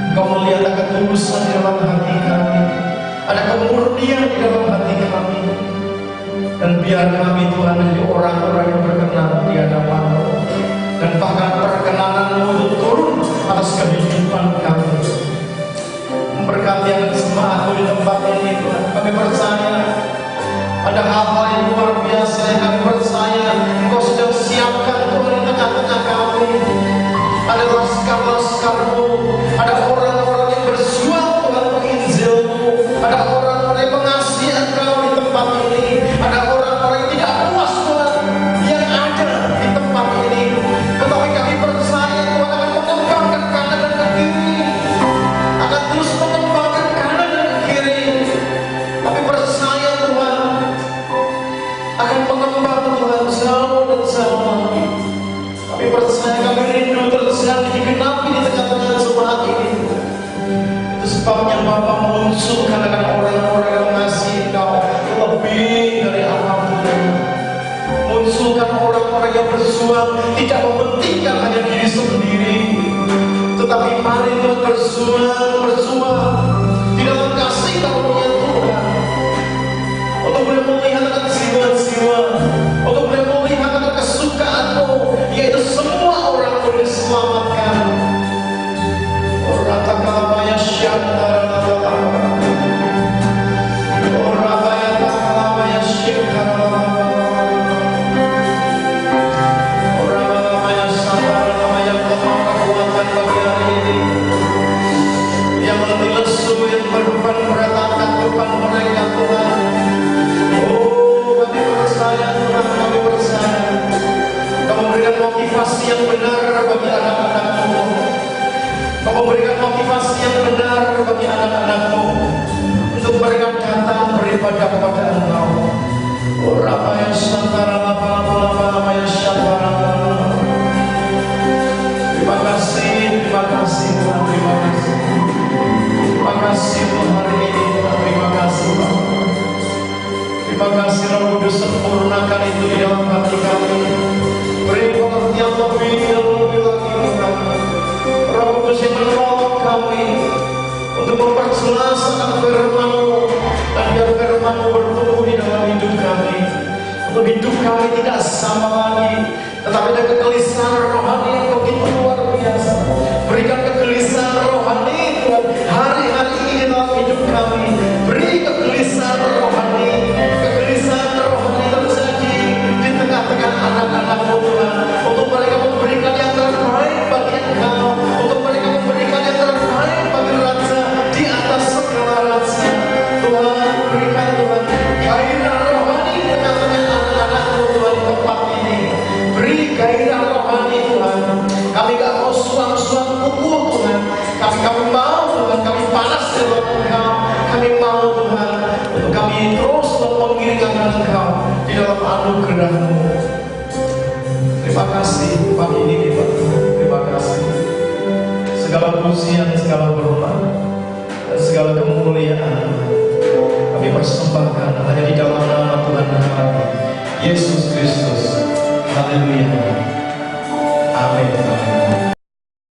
Engkau melihat ada ketulusan di dalam hati kami, ada kemurnian di dalam hati kami, dan biar kami Tuhan menjadi orang-orang yang berkenan di hadapan-Mu, dan bahkan perkenanan-Mu itu turun atas kehidupan kami. Memberkati anak jemaat-Mu di tempat ini Tuhan. Kami percaya ada hal-hal yang luar biasa yang kami percaya Engkau sedang siapkan Tuhan di tengah-tengah kami. Ada laskar-laskar-Mu, ada orang-orang yang berjuang Tuhan menginjil-Mu, ada orang-orang yang mengasihi Engkau di tempat ini, ada orang-orang yang tidak puas Tuhan yang ada di tempat ini. Tetapi kami percaya Tuhan akan mengembangkan kanan dan ke kiri, akan terus mengembangkan kanan dan ke kiri. Kami percaya Tuhan akan mengembang Tuhan jauh dan jauh lagi. Kami percaya, kami rindu terjadi digenapi di tengah-tengah jemaat ini. Itu sebabnya Bapa mengunsurkan akan orang-orang yang mengasihi Engkau lebih dari apapun. Munculkan orang-orang yang berjuang, tidak mementingkan hanya diri sendiri, tetapi mari kita berjuang di dalam kasih karunia Tuhan, untuk boleh melihat akan jiwa-jiwa, untuk boleh melihat akan kesukaan-Mu, yaitu semua orang boleh diselamatkan. Rata kalabaya syantara, Rabaya kalabaya syantara, Rabaya syantara, Rabaya kekuatan bagi hari ini, yang lebih lesu, yang berdepan meratakan depan mereka Tuhan. Oh, kami percaya Tuhan, kami percaya Kau memberikan motivasi yang benar bagi anak-anak-Mu. Kau memberikan motivasi yang benar bagi anak-anak-Mu untuk mereka datang beribadah kepada Engkau. Oh, Rabaya Santara, Rabaya Santara. Terima kasih Tuhan, terima kasih. Terima kasih Tuhan hari ini Tuhan, terima kasih Tuhan. Terima kasih Roh Kudus, sempurnakan itu di dalam hati kami. Beri pengertian lebih lagi kami. Roh Kudus yang menolong kami untuk memperjelas akan firman-Mu, dan biar firman-Mu bertumbuh di dalam hidup kami, Untuk hidup kami tidak sama lagi, tetapi ada kegelisahan rohani yang begitu luar biasa. Berikan kegelisahan rohani Tuhan hari-hari ini dalam hidup kami. Beri kegelisahan rohani terjadi di tengah-tengah anak-anak-Mu Tuhan, untuk mereka memberikan yang terbaik bagi Engkau, untuk mereka memberikan yang terbaik bagi Raja di atas segala raja. Tuhan, berikan Tuhan gairah rohani di tengah-tengah anak-anak-Mu Tuhan di tempat ini. Beri gairah rohani Tuhan. Kami gak mau suam-suam pukul Tuhan. Kami mau Tuhan, kami panas di dalam Engkau. Kami mau Tuhan, untuk kami terus mengiringkan Engkau di dalam anugerah-Mu. Terima kasih pagi ini Pak. Terima kasih. Segala pujian, segala hormat, dan segala kemuliaan kami persembahkan hanya di dalam nama Tuhan kami, Yesus